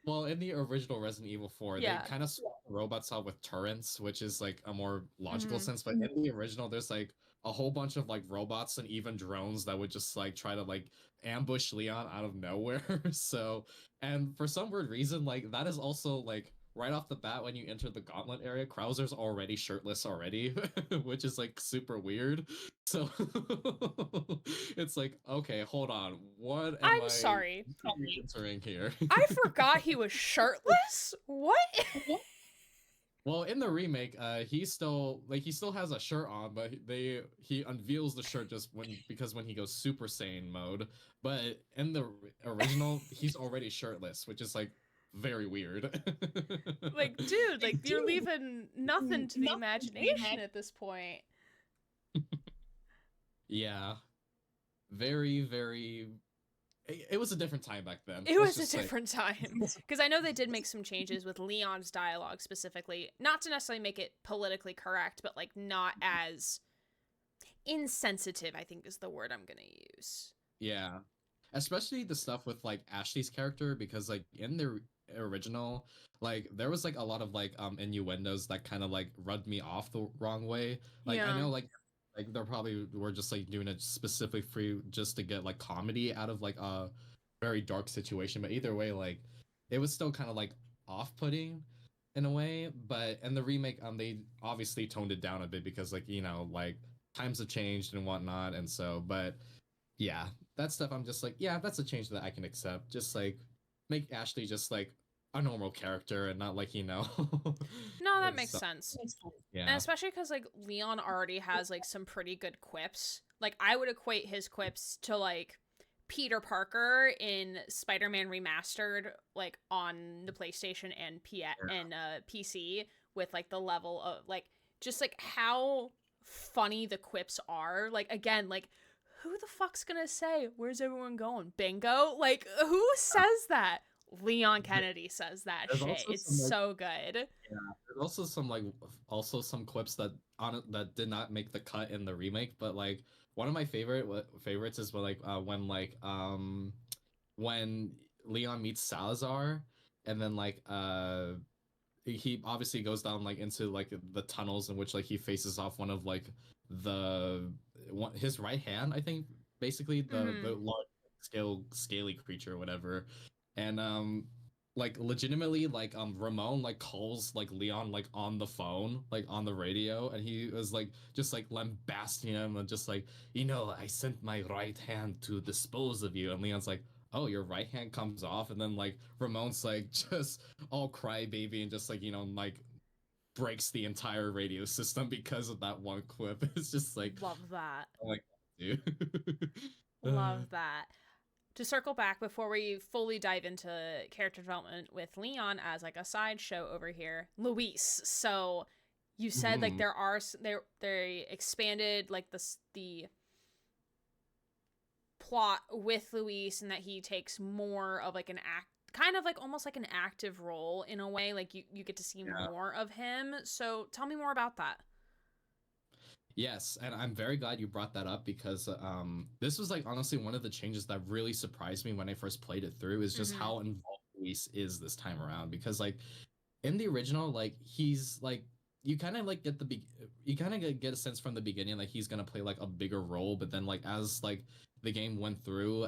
well, in the original Resident Evil 4, Yeah. they kind of swap the robots out with turrets, which is like a more logical sense. But in the original, there's like a whole bunch of like robots and even drones that would just like try to like ambush Leon out of nowhere. So, and for some weird reason, like that is also like right off the bat when you enter the gauntlet area, Krauser's already shirtless already, which is like super weird. So it's like, okay, hold on, what am I'm I sorry. entering here? I forgot he was shirtless? What? Well, in the remake, he still has a shirt on, but he unveils the shirt just when he goes Super Saiyan mode. But in the original, he's already shirtless, which is like very weird. Like, dude, like you're leaving nothing to the imagination at this point. Yeah, very very. It was a different time back then. It was a different time. Because I know they did make some changes with Leon's dialogue specifically. Not to necessarily make it politically correct, but like not as insensitive, I think is the word I'm going to use. Yeah. Especially the stuff with like Ashley's character, because like in the original, like there was like a lot of like innuendos that kind of like rubbed me off the wrong way. Like I Yeah. know like they're probably were just like doing it specifically for you just to get like comedy out of like a very dark situation, but either way, like it was still kind of like off-putting in a way. But in the remake, they obviously toned it down a bit because like, you know, like times have changed and whatnot, and so but yeah, that stuff I'm just like, yeah, that's a change that I can accept. Just like make Ashley just like a normal character and not like, you know. No, that makes So, sense. And yeah. especially because like Leon already has like some pretty good quips. Like I would equate his quips to like Peter Parker in Spider-Man Remastered, like on the PlayStation and PC, with like the level of like just like how funny the quips are. Like again, like who the fuck's gonna say where's everyone going? Bingo? Like who says that? Leon Kennedy says that There's shit. also It's some like so good. yeah, there's also some like also some clips that on that did not make the cut in the remake, but like one of my favorites is when Leon meets Salazar and then like he obviously goes down like into like the tunnels in which like he faces off one of like the his right hand, I think, basically the Mm-hmm. large scaly creature or whatever. And like legitimately like Ramon like calls like Leon like on the phone, like on the radio, and he was like just like lambasting him and just like, you know, I sent my right hand to dispose of you. And Leon's like, oh, your right hand comes off. And then like Ramon's like just all crybaby and just like, you know, like breaks the entire radio system because of that one clip. It's just like, Love that. oh my god, dude. Love that. To circle back before we fully dive into character development with Leon as like a sideshow over here, Luis. So you said like Mhm. there are they expanded like the plot with Luis and that he takes more of like an act kind of like almost like an active role in a way, like you get to see Yeah. more of him. So tell me more about that. Yes, and I'm very glad you brought that up because this was like honestly one of the changes that really surprised me when I first played it through is just Mm-hmm. how involved Luis is this time around, because like in the original, like he's like you kind of like you kind of get a sense from the beginning like he's gonna play like a bigger role, but then like as like the game went through,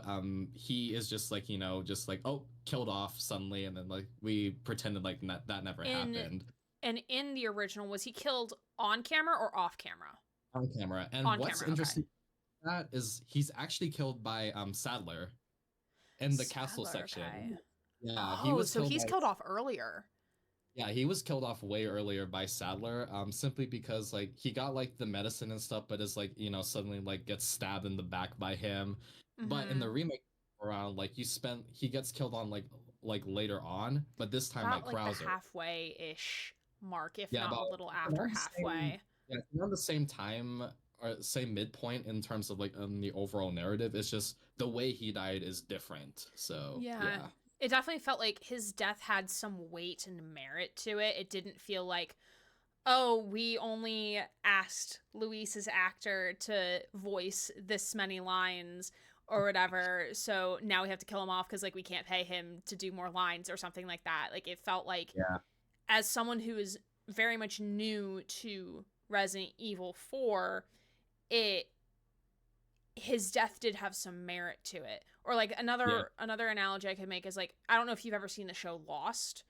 he is just like, you know, just like, oh, killed off suddenly, and then like we pretended like that never In happened and in the original, was he killed on camera or off camera? on camera. And On what's camera, okay. interesting about that is he's actually killed by Sadler in the castle Sadler, okay. section. Yeah, he Oh, was so killed he's by killed off earlier. Yeah, he was killed off way earlier by Sadler, simply because like he got like the medicine and stuff, but is like, you know, suddenly like gets stabbed in the back by him. But in Mm-hmm. the remake around, like he gets killed on like later on, but this time by About like the Krauser. halfway-ish mark, if Yeah, not about a little after around the same halfway. yeah, around the same time or same midpoint in terms of like the overall narrative. It's just the way he died is different. So Yeah. yeah. It definitely felt like his death had some weight and merit to it. It didn't feel like, oh, we only asked Luis's actor to voice this many lines or whatever, so now we have to kill him off because like we can't pay him to do more lines or something like that. Like it felt like, Yeah. as someone who is very much new to Resident Evil 4, it his death did have some merit to it. Or like Yeah. another analogy I could make is like, I don't know if you've ever seen the show Lost.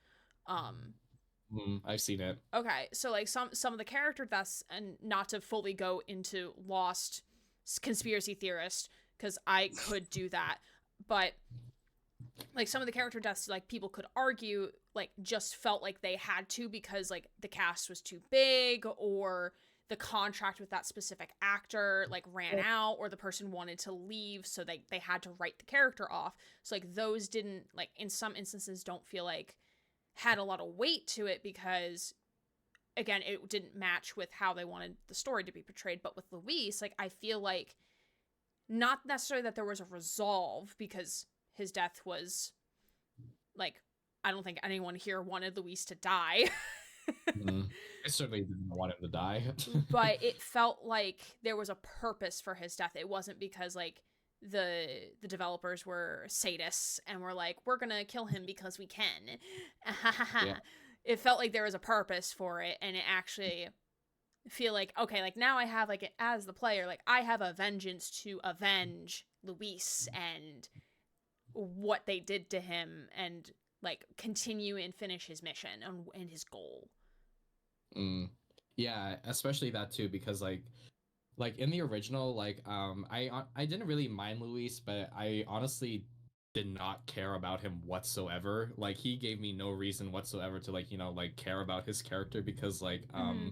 I've seen it. Okay, so like some of the character deaths, and not to fully go into Lost conspiracy theorist because I could do that, but like some of the character deaths, like people could argue like just felt like they had to because like the cast was too big, or the contract with that specific actor like ran out, or the person wanted to leave, so they had to write the character off. So like those didn't, like in some instances, don't feel like had a lot of weight to it because again it didn't match with how they wanted the story to be portrayed. But with Luis, like I feel like not necessarily that there was a resolve, because his death was like, I don't think anyone here wanted Luis to die. Mhm. I certainly didn't want him to die. But it felt like there was a purpose for his death. It wasn't because like the developers were sadists and were like, we're gonna kill him because we can. Yeah. It felt like there was a purpose for it, and it actually feel like, okay, like now I have like, as the player, like I have a vengeance to avenge Luis and what they did to him, and like continue and finish his mission and his goal. Mm. Yeah, especially that too, because like in the original, like I didn't really mind Luis, but I honestly did not care about him whatsoever. Like he gave me no reason whatsoever to like, like care about his character, because like Mm-hmm.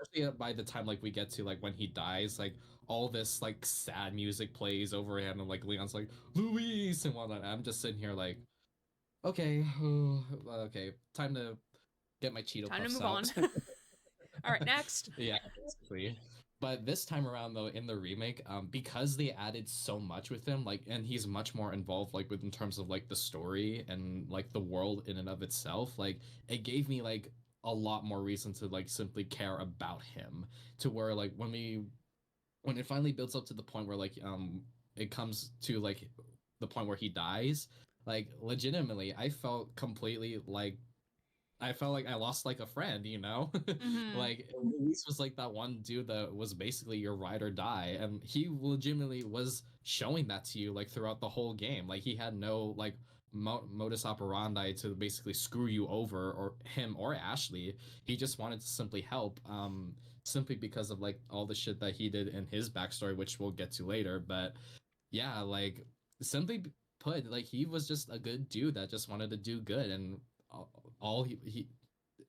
especially by the time like we get to like when he dies, like all this like sad music plays over him, and like Leon's like Luis and whatnot. I'm just sitting here like, okay, okay, time to get my Cheeto Time to puffs move out. on. All right, next. Yeah, basically. But this time around, though, in the remake, because they added so much with him, like, and he's much more involved, like, with in terms of like the story and like the world in and of itself, like, it gave me like a lot more reason to like simply care about him. To where like when it finally builds up to the point where like it comes to like the point where he dies, like legitimately, I felt like I lost like a friend, you know? Mm-hmm. Like Luis was like that one dude that was basically your ride or die, and he legitimately was showing that to you like throughout the whole game. Like he had no like modus operandi to basically screw you over, or him or Ashley. He just wanted to simply help, simply because of like all the shit that he did in his backstory, which we'll get to later. But yeah, like simply put, like he was just a good dude that just wanted to do good, and all he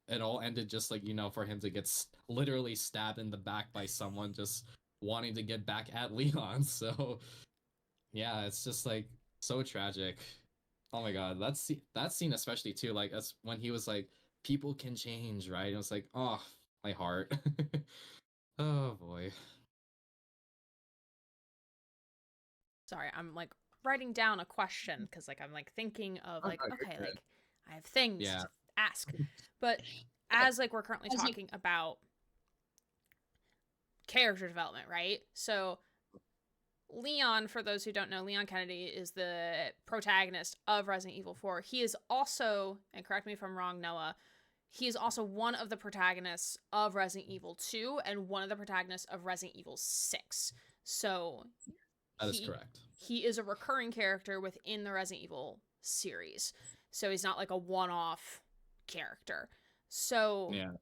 it all ended just like, for him to get literally stabbed in the back by someone just wanting to get back at Leon. So yeah, it's just like so tragic. Oh my god, that scene especially too, like that's when he was like, people can change, right? It was like, oh, my heart. Oh boy. Sorry, I'm like writing down a question because like I'm like thinking of Oh like, no, you're okay, good. like I have things Yeah. to ask. But Yeah. as like we're currently talking about character development, right? So Leon, for those who don't know, Leon Kennedy is the protagonist of Resident Evil 4. He is also, and correct me if I'm wrong, Noah, he is also one of the protagonists of Resident Evil 2 and one of the protagonists of Resident Evil 6. So That is he correct. he is a recurring character within the Resident Evil series. So he's not like a one-off character. So Yeah.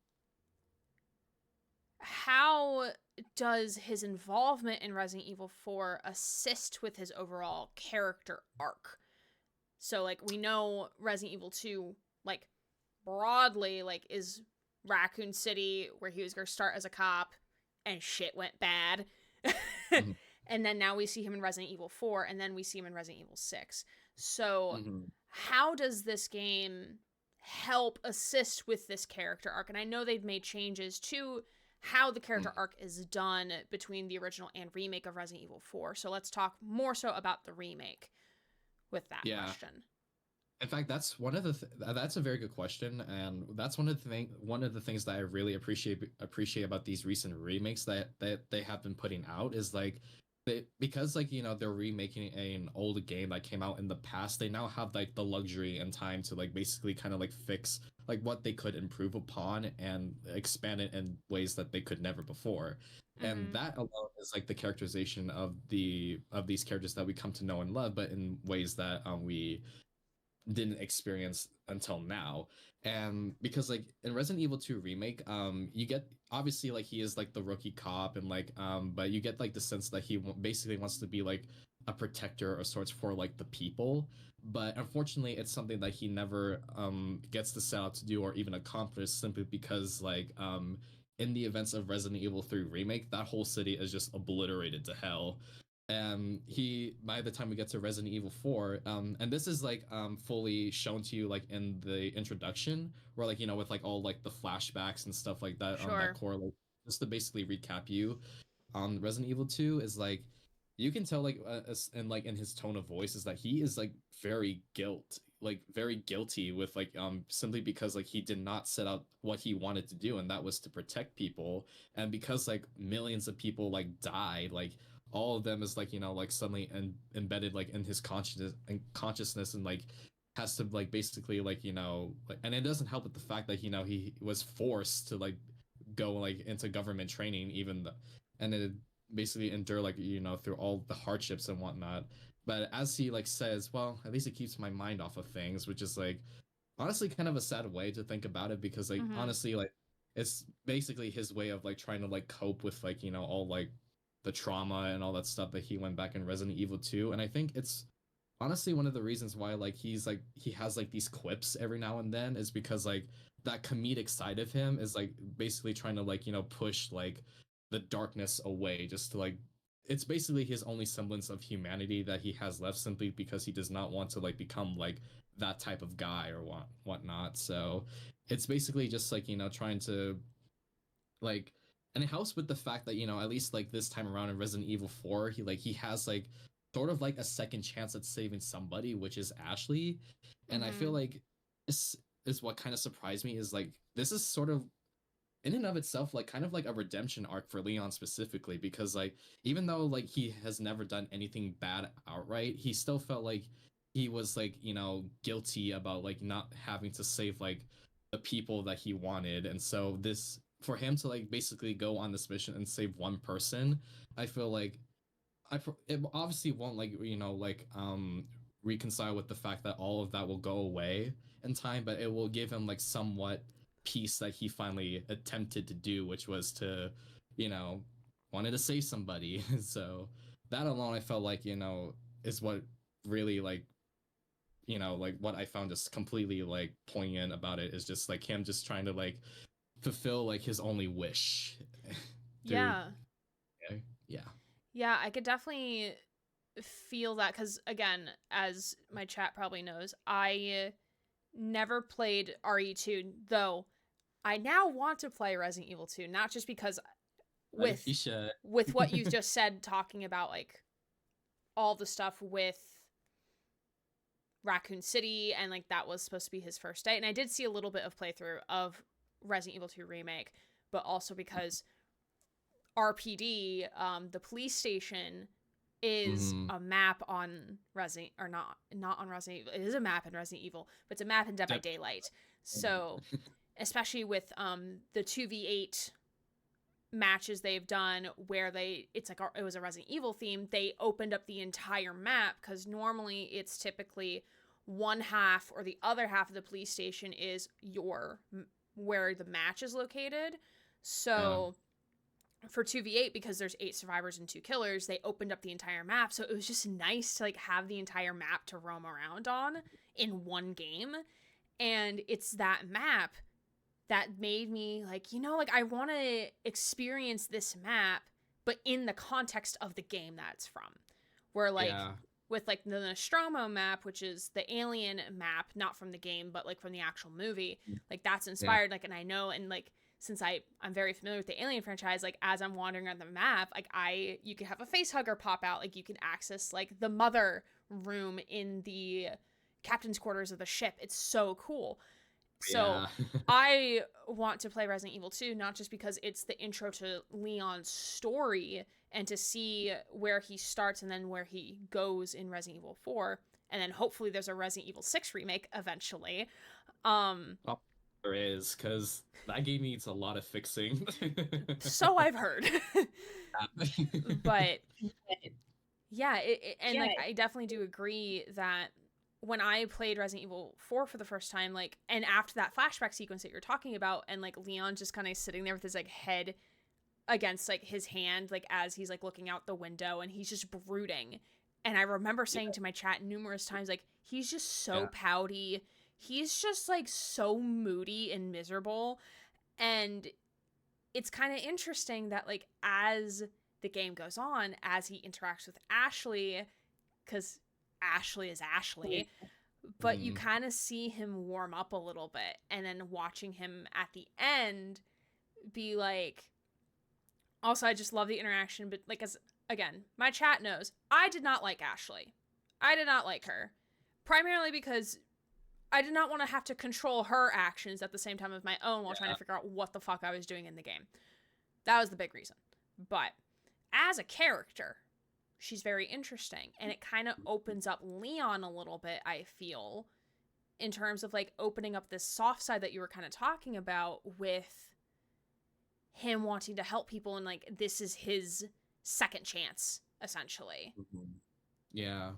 how does his involvement in Resident Evil 4 assist with his overall character arc? So like we know Resident Evil 2 like broadly like is Raccoon City, where he was going to start as a cop and shit went bad. Mhm. And then now we see him in Resident Evil 4, and then we see him in Resident Evil 6. So Mhm. how does this game help assist with this character arc? And I know they've made changes to how the character Mhm. arc is done between the original and remake of Resident Evil 4. So let's talk more so about the remake with that Yeah. question. In fact, that's a very good question, and that's one of the things that I really appreciate about these recent remakes that they have been putting out, is like because like they're remaking an old game that came out in the past. They now have like the luxury and time to like basically kind of like fix like what they could improve upon and expand it in ways that they could never before. And Mm-hmm. that alone is like the characterization of these characters that we come to know and love, but in ways that we didn't experience until now. And because like in Resident Evil 2 remake, you get, obviously like he is like the rookie cop, and like but you get like the sense that he basically wants to be like a protector of sorts for like the people. But unfortunately it's something that he never gets to set out to do or even accomplish, simply because like in the events of Resident Evil 3 remake, that whole city is just obliterated to hell. He, by the time we get to Resident Evil 4, and this is like fully shown to you like in the introduction, where like with like all like the flashbacks and stuff like that, that Sure. correlate, just to basically recap you on Resident Evil 2, is like you can tell like and like in his tone of voice is that he is like very guilty with like simply because like he did not set out what he wanted to do, and that was to protect people. And because like millions of people like died, like all of them is like, like suddenly embedded like in his consciousness, and like has to like basically like, like, and it doesn't help with the fact that, he was forced to like go like into government training, and it basically endure like, through all the hardships and whatnot. But as he like says, well, at least it keeps my mind off of things, which is like honestly kind of a sad way to think about it, because like Mm-hmm. honestly like it's basically his way of like trying to like cope with like, all like the trauma and all that stuff that he went back in Resident Evil 2. And I think it's honestly one of the reasons why like he has like these quips every now and then, is because like that comedic side of him is like basically trying to like, push like the darkness away, just to like it's basically his only semblance of humanity that he has left, simply because he does not want to like become like that type of guy or whatnot. So it's basically just like, trying to like, and it helps with the fact that, at least like this time around in Resident Evil 4, he has like sort of like a second chance at saving somebody, which is Ashley. And I feel Mm-hmm. like this is what kind of surprised me, is like this is sort of in and of itself like kind of like a redemption arc for Leon specifically, because like even though like he has never done anything bad outright, he still felt like he was like, guilty about like not having to save like the people that he wanted. And so this, for him to like basically go on this mission and save one person, I feel like it obviously won't like, like reconcile with the fact that all of that will go away in time, but it will give him like somewhat peace that he finally attempted to do, which was to, you know wanted to save somebody. So that alone, I felt like, is what really like, like what I found just completely like poignant about it, is just like him just trying to like fulfill like his only wish through. Yeah. Yeah. Yeah, I could definitely feel that because, again, as my chat probably knows, I never played RE2, though I now want to play Resident Evil 2, not just because You with should. what you just said, talking about like all the stuff with Raccoon City, and like that was supposed to be his first day. And I did see a little bit of playthrough of Resident Evil 2 Remake, but also because RPD, the police station, is Mhm. a map on Resident, or not on Resident Evil. It is a map in Resident Evil, but it's a map in Dead by Def- Daylight. So, especially with the 2v8 matches they've done, where it's like it was a Resident Evil theme, they opened up the entire map, because normally it's typically one half or the other half of the police station is where the match is located. yeah. So for 2v8, because there's 8 survivors and 2 killers, they opened up the entire map, so it was just nice to like have the entire map to roam around on in one game. And it's that map that made me like, like I want to experience this map, but in the context of the game that it's from. Where like Yeah. with like the Nostromo map, which is the alien map, not from the game, but like from the actual movie, like that's Yeah. inspired. Like, and I know, and like since I'm very familiar with the Alien franchise, like as I'm wandering on the map, like you could have a face hugger pop out, like you can access like the mother room in the captain's quarters of the ship. It's so cool. So Yeah. I want to play Resident Evil 2, not just because it's the intro to Leon's story and to see where he starts and then where he goes in Resident Evil 4. And then hopefully there's a Resident Evil 6 remake eventually. Um, Oh, there is, because that game needs a lot of fixing. so I've heard. But yeah, and like I definitely do agree that when I played Resident Evil 4 for the first time, like, and after that flashback sequence that you're talking about, and like Leon just kind of sitting there with his like head against like his hand, like as he's like looking out the window, and he's just brooding. And I remember saying to my chat numerous times, like, he's just so Yeah. pouty. He's just like so moody and miserable. And it's kind of interesting that like as the game goes on, as he interacts with Ashley, because Ashley is Ashley, but you Mhm. kind of see him warm up a little bit, and then watching him at the end be like, also I just love the interaction. But like, as again, my chat knows, I did not like Ashley. I did not like her, primarily because I did not want to have to control her actions at the same time of my own while trying Yeah. to figure out what the fuck I was doing in the game. That was the big reason. But as a character, she's very interesting. And it kind of opens up Leon a little bit, I feel, in terms of like opening up this soft side that you were kind of talking about with him wanting to help people, and like this is his second chance essentially. Yeah.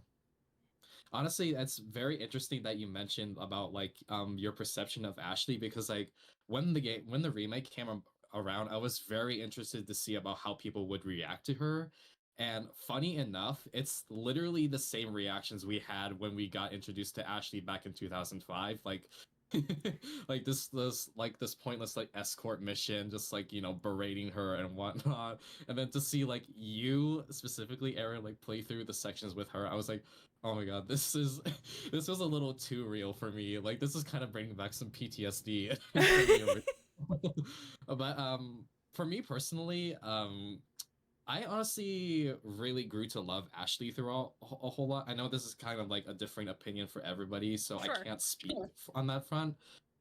Honestly, that's very interesting that you mentioned about like your perception of Ashley, because like when the remake came around, I was very interested to see about how people would react to her. And funny enough, it's literally the same reactions we had when we got introduced to Ashley back in 2005. Like like this pointless like escort mission, just like, you know, berating her and whatnot. And then to see like you specifically, Aaron, like play through the sections with her, I was like, oh my god, this is this was a little too real for me. Like this is kind of bringing back some PTSD from the original. But for me personally, I honestly really grew to love Ashley throughout a whole lot. I know this is kind of like a different opinion for everybody, so I Sure. can't speak on that front.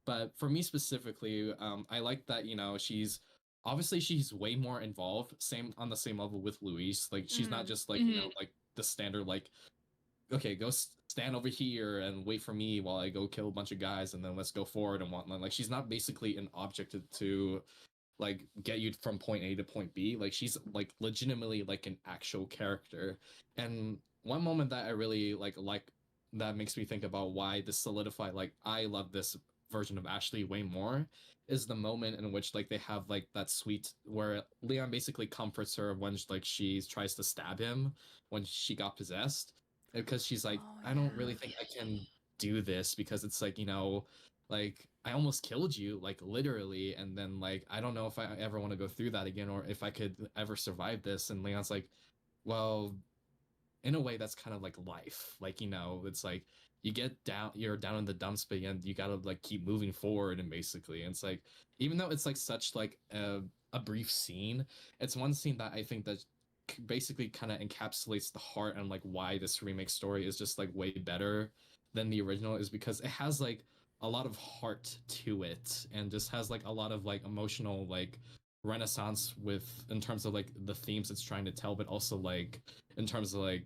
But for me specifically, I like that, you know, she's way more involved, same on the same level with Luis. Like she's not Mm-hmm. just like, you know, like the standard like, okay, go stand over here and wait for me while I go kill a bunch of guys and then let's go forward and whatnot. Like she's not basically an object to like get you from point A to point B. Like she's like legitimately like an actual character. And one moment that I really like that makes me think about why this solidified like I love this version of Ashley way more is the moment in which like they have like that sweet where Leon basically comforts her when like she tries to stab him when she got possessed, because she's like, Oh I don't really yeah. think I can do this because it's like, you know, like I almost killed you, like literally, and then like I don't know if I ever want to go through that again or if I could ever survive this. And Leon's like, well, in a way that's kind of like life, like, you know, it's like you're down in the dumps, but you gotta like keep moving forward. And basically, and it's like, even though it's like such like a brief scene, it's one scene that I think that basically kind of encapsulates the heart and like why this remake story is just like way better than the original, is because it has like a lot of heart to it and just has like a lot of like emotional like renaissance with in terms of like the themes it's trying to tell, but also like in terms of like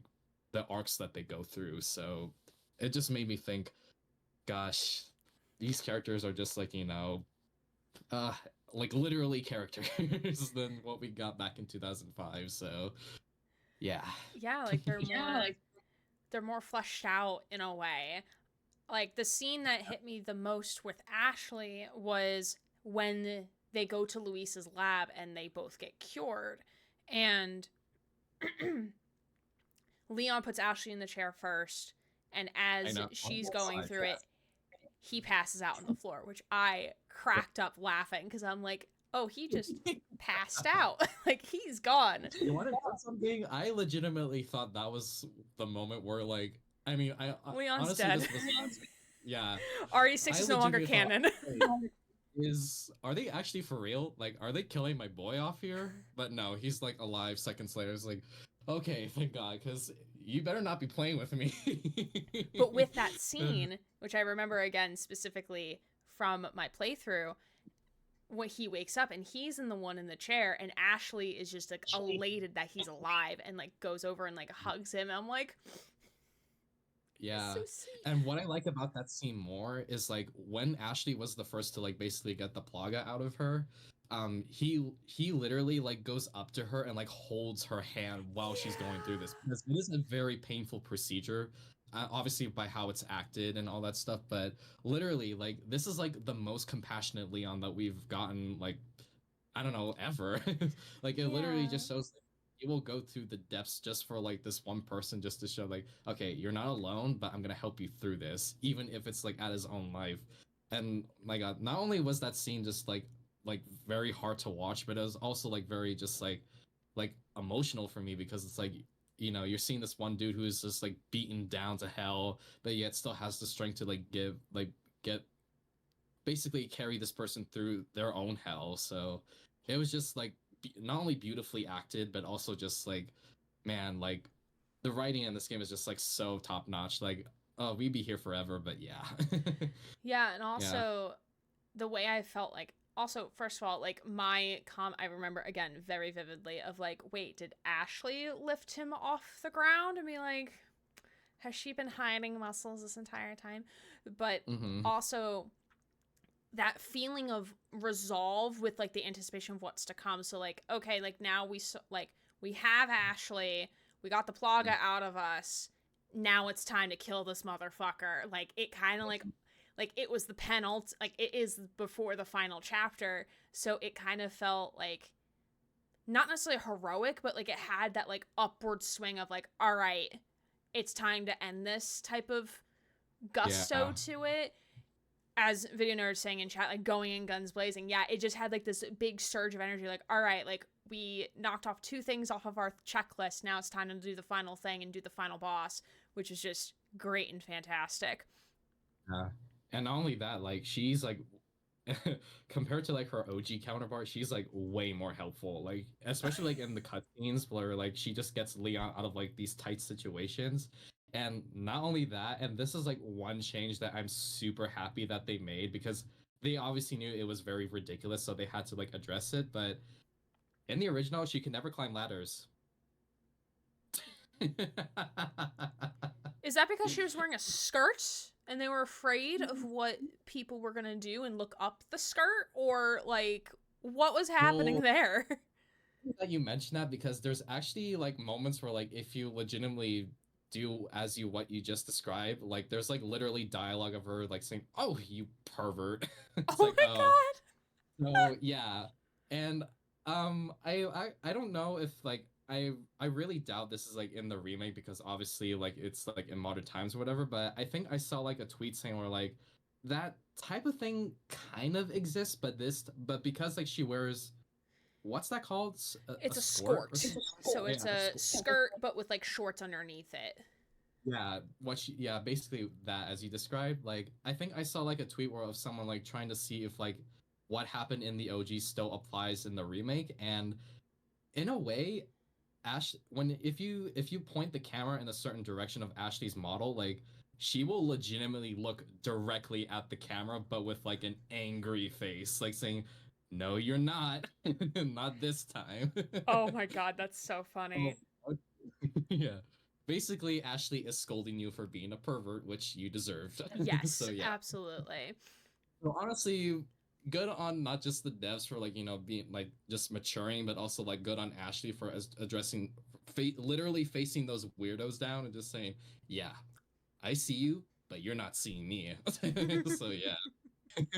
the arcs that they go through. So it just made me think, gosh, these characters are just like, you know, uh like literally characters than what we got back in 2005. So yeah. Yeah, like they're more fleshed out in a way. Like the scene that hit me the most with Ashley was when they go to Luis's lab and they both get cured. And Leon puts Ashley in the chair first, and I as know. On she's both going sides, through it, he passes out on the floor, which I cracked up laughing because I'm like, oh, he just yeah. passed out. Like he's gone. You want to know something? I legitimately thought that was the moment where, like, I mean, Leon's honestly, dead. this was, yeah, RE6 I is no longer legitimately thought, canon. wait, are they actually for real? Like, are they killing my boy off here? But no, he's like alive seconds later. It's like, okay, thank God, because you better not be playing with me. But with that scene, which I remember again specifically from my playthrough, when he wakes up and he's in the one in the chair, and Ashley is just like elated that he's alive and like goes over and like hugs him. I'm like, he's Yeah. so sweet. And what I like about that scene more is like when Ashley was the first to like basically get the plaga out of her, he literally like goes up to her and like holds her hand while she's going through this. Yeah. Because it is a very painful procedure. Obviously by how it's acted and all that stuff, but literally like this is like the most compassionate Leon that we've gotten, like I don't know, ever. Like it literally Yeah. just shows like you will go through the depths just for like this one person, just to show like, okay, you're not alone, but I'm gonna help you through this, even if it's like at his own life. And my God, not only was that scene just like very hard to watch, but it was also like very just like emotional for me, because it's like, you know, you're seeing this one dude who is just like beaten down to hell, but yet still has the strength to like give like get basically carry this person through their own hell. So it was just like not only beautifully acted, but also just like, man, like the writing in this game is just like so top notch. Like, oh, we'd be here forever, but yeah. Yeah, and Yeah. also the way I felt like Also, first of all, like I remember again very vividly of like, wait, did Ashley lift him off the ground and be like, has she been hiding muscles this entire time? But Mm-hmm. also that feeling of resolve with like the anticipation of what's to come. So like, okay, like now we have Ashley, we got the Plaga out of us. Now it's time to kill this motherfucker. Like it kind of like it was the penult like it is before the final chapter, so it kind of felt like not necessarily heroic, but like it had that like upward swing of like, all right, it's time to end this type of gusto Yeah. to it. As Video Nerd saying in chat, like going in guns blazing, yeah, it just had like this big surge of energy, like, all right, like we knocked off 2 things off of our checklist, now it's time to do the final thing and do the final boss, which is just great and fantastic. And not only that, like she's like compared to like her OG counterpart, she's like way more helpful. Like especially like in the cutscenes where like she just gets Leon out of like these tight situations. And not only that, and this is like one change that I'm super happy that they made because they obviously knew it was very ridiculous, so they had to like address it. But in the original, she could never climb ladders. Is that because she was wearing a skirt and they were afraid of what people were going to do and look up the skirt? Or, like, what was happening Well, there? that you mentioned that because there's actually like moments where like if you legitimately do as you what you just described, like there's like literally dialogue of her like saying, "Oh, you pervert." It's Oh like, my oh, god! so yeah. And I don't know if like I really doubt this is like in the remake because obviously like it's like in modern times or whatever, but I think I saw like a tweet saying where like that type of thing kind of exists, but because like she wears what's that called? A It's a skort or skort. something? So Yeah, it's a a skort. skirt, but with, like, shorts underneath it. Yeah, yeah, basically that as you described. Like, I think I saw like a tweet where of someone like trying to see if like what happened in the OG still applies in the remake, and in a way, if you point the camera in a certain direction of Ashley's model, like she will legitimately look directly at the camera, but with like an angry face, like saying, "No, you're not, not this time." Oh my god, that's so Oh, funny. yeah. Basically, Ashley is scolding you for being a pervert, which you deserved. So Yes, yeah. absolutely. So honestly, good on not just the devs for like being like just maturing, but also like good on Ashley for addressing, literally facing those weirdos down and just saying, "Yeah, I see you, but you're not seeing me." So yeah.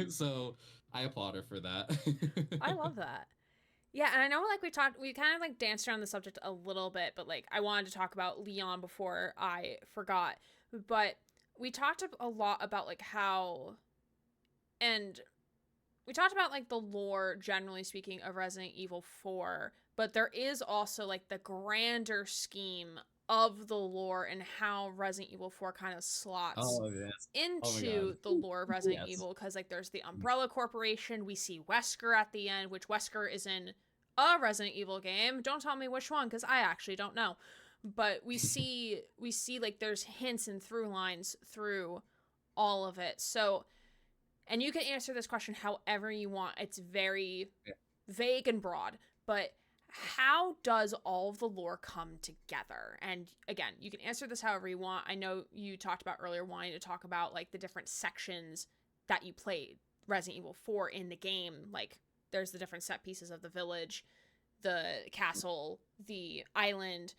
So I applaud her for that. I love that. Yeah, and I know like we kind of like danced around the subject a little bit, but like I wanted to talk about Leon before I forgot. But we talked a lot about like how and we talked about like the lore generally speaking of Resident Evil 4, but there is also like the grander scheme of the lore and how Resident Evil 4 kind of slots Oh yes. Oh my god. into the lore of Resident Yes. Evil, because like there's the Umbrella Corporation, we see Wesker at the end, which Wesker is in a Resident Evil game. Don't tell me which one, because I actually don't know. But we see like there's hints and through lines through all of it. So, and you can answer this question however you want. It's very vague and broad, but how does all of the lore come together? And again, you can answer this however you want. I know you talked about earlier wanting to talk about like the different sections that you played Resident Evil 4 in the game. Like there's the different set pieces of the village, the castle, the island,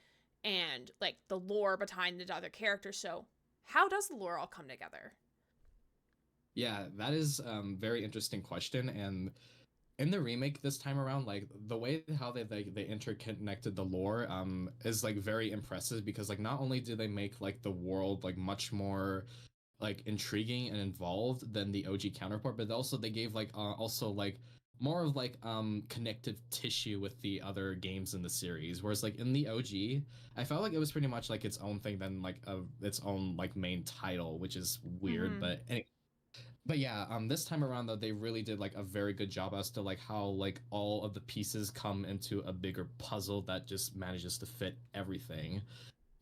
and like the lore behind the other characters. So, how does the lore all come together? Yeah, that is very interesting question. And in the remake this time around, like the way how they interconnected the lore is like very impressive because like not only do they make like the world like much more like intriguing and involved than the OG counterpart, but also they gave like also like more of like connective tissue with the other games in the series. Whereas like in the OG, I felt like it was pretty much like its own thing than like its own like main title, which is weird. Mm-hmm. But yeah, this time around though, they really did like a very good job as to like how like all of the pieces come into a bigger puzzle that just manages to fit everything.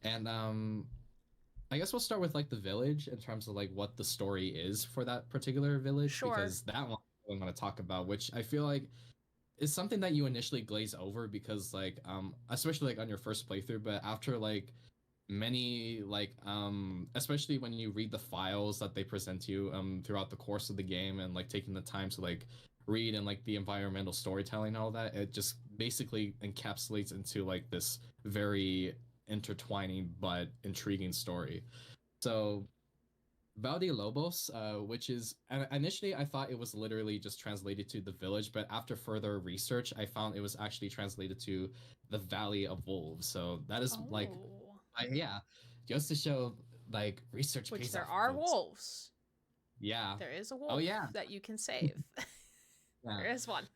And I guess we'll start with like the village in terms of like what the story is for that particular village Sure. because that one I want to talk about, which I feel like is something that you initially glaze over because like especially like on your first playthrough, but after like many like especially when you read the files that they present to you throughout the course of the game and like taking the time to like read and like the environmental storytelling and all that, it just basically encapsulates into like this very intertwining but intriguing story. So Valde Lobos, which is initially I thought it was literally just translated to the village, but after further research, I found it was actually translated to the Valley of Wolves. So that is like, Oh. yeah, just to show like research Which pays there off, are folks. wolves. Yeah. There is a Oh wolf yeah. that you can save. Yeah. There is one.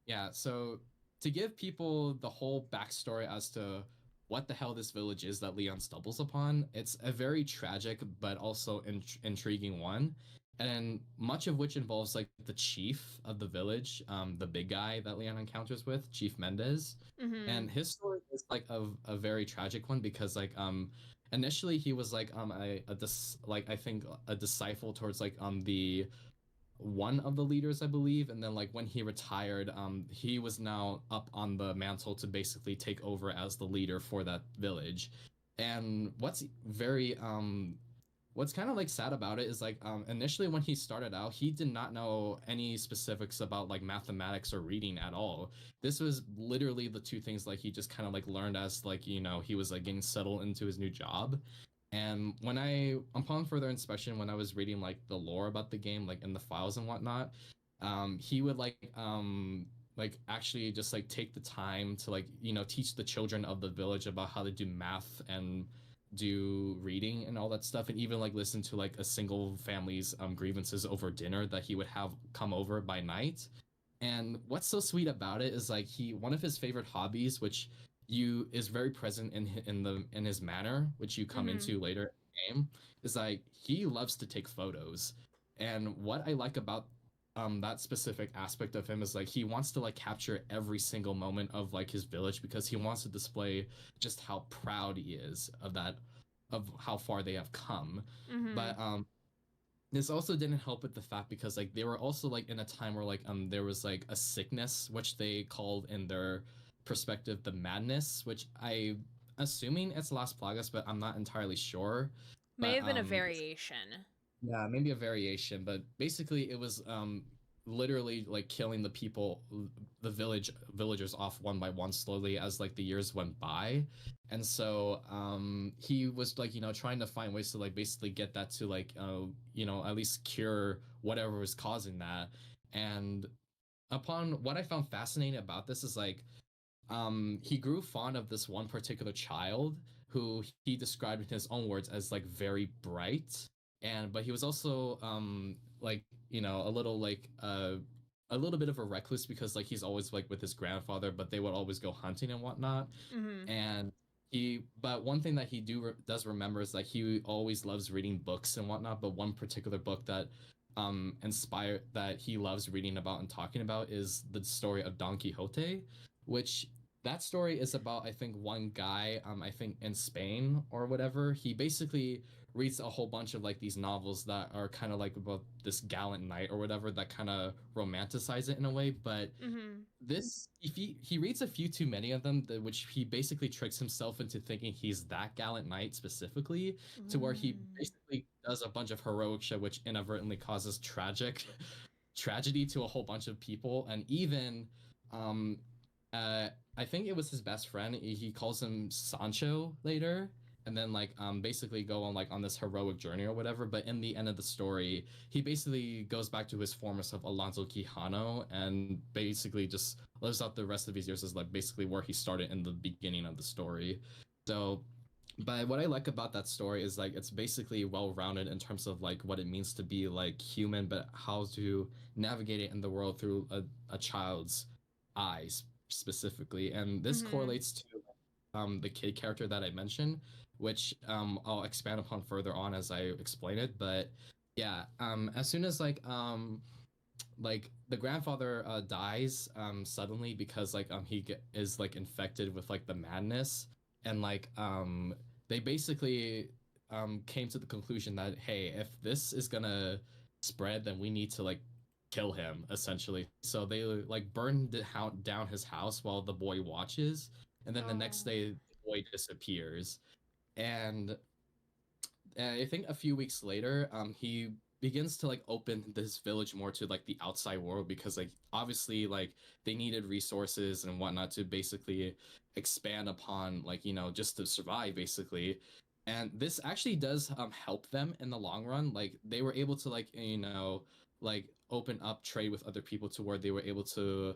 Yeah, so to give people the whole backstory as to what the hell this village is that Leon stumbles upon, it's a very tragic but also intriguing one, and much of which involves like the chief of the village, the big guy that Leon encounters with, Chief Mendez, Mm-hmm. and his story is like a very tragic one because like initially he was like like I think a disciple towards like the one of the leaders, I believe. And then like when he retired, he was now up on the mantle to basically take over as the leader for that village. And what's kind of like sad about it is like initially when he started out, he did not know any specifics about like mathematics or reading at all. This was literally the two things like he just kind of like learned as like he was like getting settled into his new job. And upon further inspection, when I was reading like the lore about the game, like in the files and whatnot, he would like actually just like take the time to like teach the children of the village about how to do math and do reading and all that stuff, and even like listen to like a single family's grievances over dinner that he would have come over by night. And what's so sweet about it is like one of his favorite hobbies, which you is very present in his manner, which you come Mm-hmm. into later in the game, is like he loves to take photos. And what I like about that specific aspect of him is like he wants to like capture every single moment of like his village because he wants to display just how proud he is of how far they have come. Mm-hmm. But this also didn't help with the fact because like they were also like in a time where like there was like a sickness which they called in their perspective the madness, which I assuming it's Las Plagas, but I'm not entirely sure. May But have been a variation. yeah, maybe a variation, but basically it was literally like killing the people, the villagers off one by one slowly as like the years went by. And so he was like trying to find ways to like basically get that to like at least cure whatever was causing that. And upon what I found fascinating about this is like he grew fond of this one particular child who he described in his own words as like very bright, and but he was also like a little bit of a recluse because like he's always like with his grandfather, but they would always go hunting and whatnot. Mm-hmm. And but one thing that he does remember is like he always loves reading books and whatnot, but one particular book that inspired that he loves reading about and talking about is the story of Don Quixote, which that story is about I think one guy I think in Spain or whatever. He basically reads a whole bunch of like these novels that are kind of like about this gallant knight or whatever that kind of romanticize it in a way, but Mm-hmm. this if he reads a few too many of them, which he basically tricks himself into thinking he's that gallant knight specifically, to where he Mm. basically does a bunch of heroic shit which inadvertently causes tragedy to a whole bunch of people. And even um I think it was his best friend, he calls him Sancho later, and then like basically go on like on this heroic journey or whatever. But in the end of the story, he basically goes back to his former self, Alonso Quijano, and basically just lives out the rest of his years as like basically where he started in the beginning of the story. So but what I like about that story is like it's basically well rounded in terms of like what it means to be like human, but how to navigate it in the world through a child's eyes specifically. And this Mm-hmm. correlates to the kid character that I mentioned, which I'll expand upon further on as I explain it. But yeah, as soon as like the grandfather dies suddenly because like is like infected with like the madness, and like they basically came to the conclusion that hey, if this is gonna spread, then we need to like kill him essentially. So they like burn down his house while the boy watches, and then the next Oh. day the boy disappears. And I think a few weeks later, he begins to like open this village more to like the outside world because like obviously like they needed resources and whatnot to basically expand upon like just to survive basically. And this actually does help them in the long run. Like they were able to like like open up trade with other people to where they were able to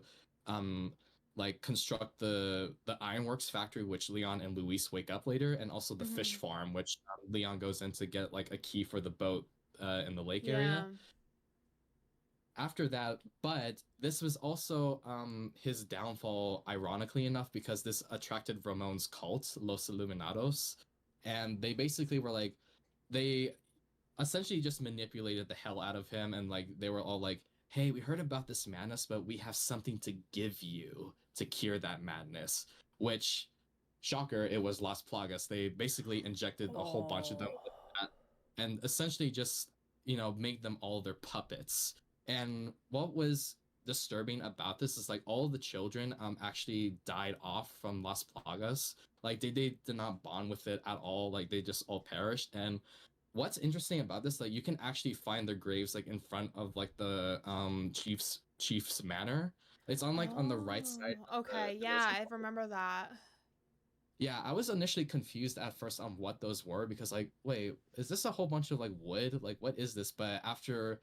um like construct the ironworks factory, which Leon and Luis wake up later, and also the fish Mhm. farm, which Leon goes in to get like a key for the boat in the lake area. Yeah. After that, but this was also his downfall, ironically enough, because this attracted Ramon's cult, Los Illuminados, and they basically were like they essentially just manipulated the hell out of him, and like they were all like, hey, we heard about this madness, but we have something to give you to cure that madness. Which, shocker, it was Las Plagas. They basically injected a whole bunch of them Oh. with that and essentially just make them all their puppets. And what was disturbing about this is like all the children actually died off from Las Plagas. Like they did not bond with it at all. Like they just all perished. And what's interesting about this, like you can actually find their graves like in front of like the chief's manor. It's on like on the right side Oh. of Okay. the Yeah, village. I remember that. Yeah, I was initially confused at first on what those were because like, wait, is this a whole bunch of like wood? Like what is this? But after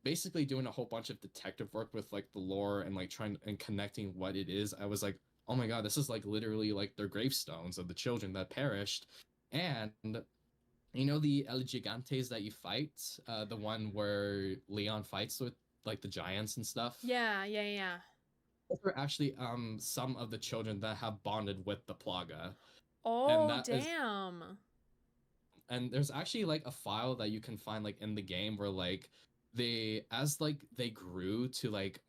basically doing a whole bunch of detective work with like the lore and like trying and connecting what it is, I was like, oh my god, this is like literally like their gravestones of the children that perished. And the El Gigantes that you fight, the one where Leon fights with like the giants and stuff. Yeah, yeah, yeah. Those are actually some of the children that have bonded with the Plaga. And Oh, that is damn. and there's actually like a file that you can find like in the game where like they as like they grew to like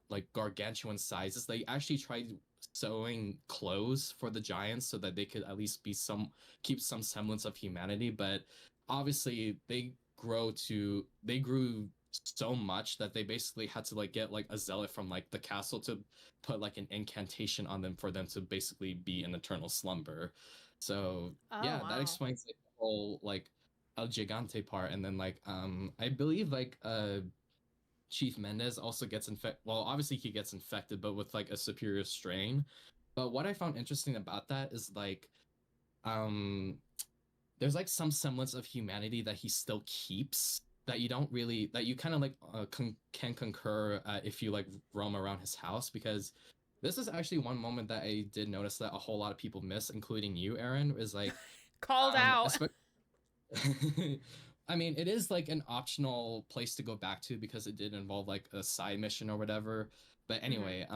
like gargantuan sizes, they actually tried sewing clothes for the giants so that they could at least be some keep some semblance of humanity. But obviously they grew so much that they basically had to like get like a zealot from like the castle to put like an incantation on them for them to basically be in eternal slumber. So Oh, yeah, that wow. explains like the whole like El Gigante part. And then like I believe like Chief Mendez also gets infected. Well, obviously he gets infected, but with like a superior strain. But what I found interesting about that is like um there's like some semblance of humanity that he still keeps that you don't really that you kind of like can concur if you like roam around his house, because this is actually one moment that I did notice that a whole lot of people miss, including you, Aaron, is like Called out. especially I mean, it is like an optional place to go back to because it did involve like a side mission or whatever. But Mhm. anyway,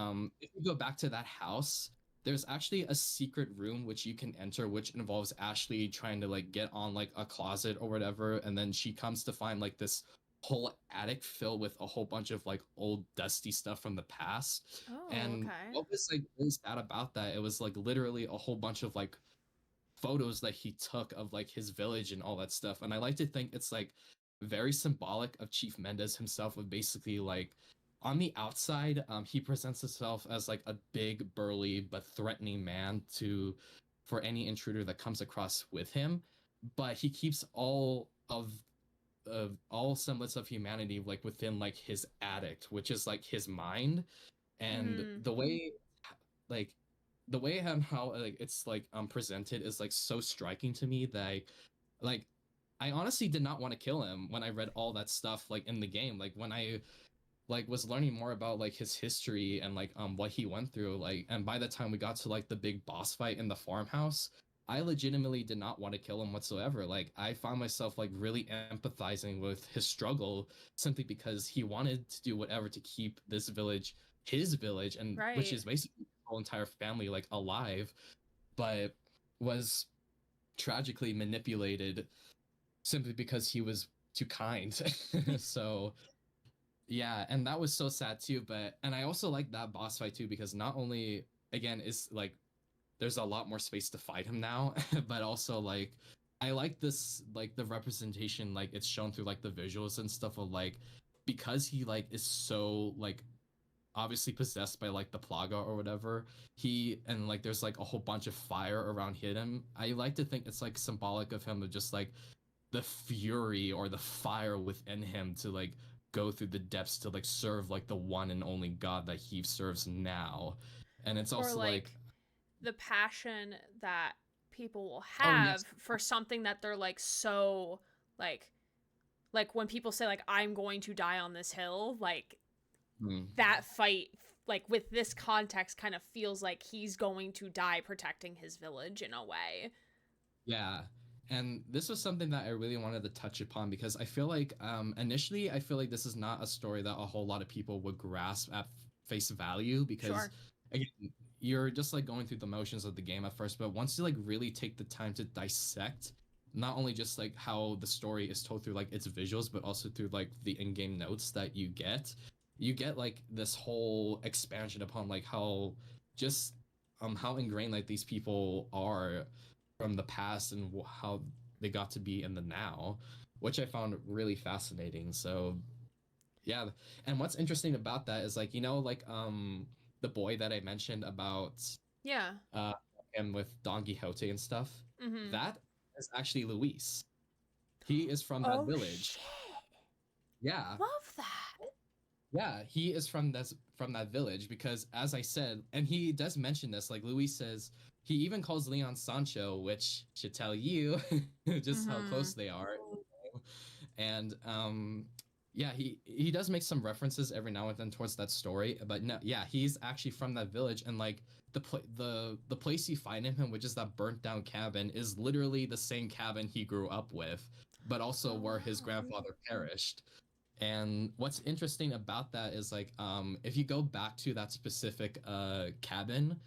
if you go back to that house, there's actually a secret room which you can enter, which involves Ashley trying to like get on like a closet or whatever, and then she comes to find like this whole attic filled with a whole bunch of like old dusty stuff from the past. Oh, And okay. what was like really sad about that, it was like literally a whole bunch of like photos that he took of like his village and all that stuff. And I like to think it's like very symbolic of Chief Mendez himself, of basically like on the outside, he presents himself as like a big, burly but threatening man to for any intruder that comes across with him. But he keeps of all semblance of humanity like within like his attic, which is like his mind. And Mhm. like the way and how like it's like presented is like so striking to me that like I honestly did not want to kill him when I read all that stuff like in the game. Like when I like was learning more about like his history and like what he went through, like, and by the time we got to like the big boss fight in the farmhouse, I legitimately did not want to kill him whatsoever. Like I found myself like really empathizing with his struggle simply because he wanted to do whatever to keep this village his village, and which Right. is basically his whole entire family like alive, but was tragically manipulated simply because he was too kind. So yeah, and that was so sad too. But and I also like that boss fight too because not only again is like there's a lot more space to fight him now, but also like I like this like the representation like it's shown through like the visuals and stuff of like because he like is so like obviously possessed by like the plaga or whatever, he and like there's like a whole bunch of fire around him. I like to think it's like symbolic of him, of just like the fury or the fire within him to like go through the depths to like serve like the one and only god that he serves now. And it's Or also like, like the passion that people will oh have yes. for something that they're like so like like when people say like I'm going to die on this hill, like Hmm. that fight like with this context kind of feels like he's going to die protecting his village in a way. Yeah. And this was something that I really wanted to touch upon because I feel like initially I feel like this is not a story that a whole lot of people would grasp at face value because Sure. again, you're just like going through the motions of the game at first, but once you like really take the time to dissect not only just like how the story is told through like its visuals, but also through like the in-game notes that you get like this whole expansion upon like just how ingrained like these people are from the past and how they got to be in the now, which I found really fascinating. So yeah, and what's interesting about that is like like the boy that I mentioned about Yeah. uh him with Don Quixote and stuff, Mhm. that is actually Luis. He is from that Oh village. shit. Yeah. Love that. Yeah, he is from that village because as I said, and he does mention this, like Luis says, he even calls Leon Sancho, which should tell you just how close Mhm. they are. And yeah, he does make some references every now and then towards that story, but no, yeah, he's actually from that village and like the place you find him in, which is that burnt down cabin, is literally the same cabin he grew up with, but also Oh where his wow. grandfather perished. And what's interesting about that is like if you go back to that specific cabin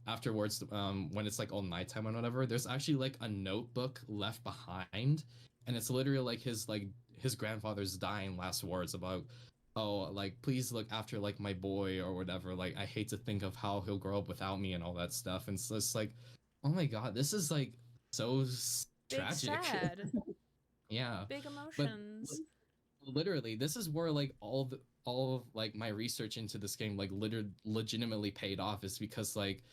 afterwards when it's like all nighttime and whatever, there's actually like a notebook left behind and it's literally like his grandfather's dying last words about oh like please look after like my boy or whatever, like I hate to think of how he'll grow up without me and all that stuff. And so it's like oh my god, this is like so Big tragic. sad. Yeah, Big but emotions. literally this is where like all of like my research into this game like legitimately paid off is because like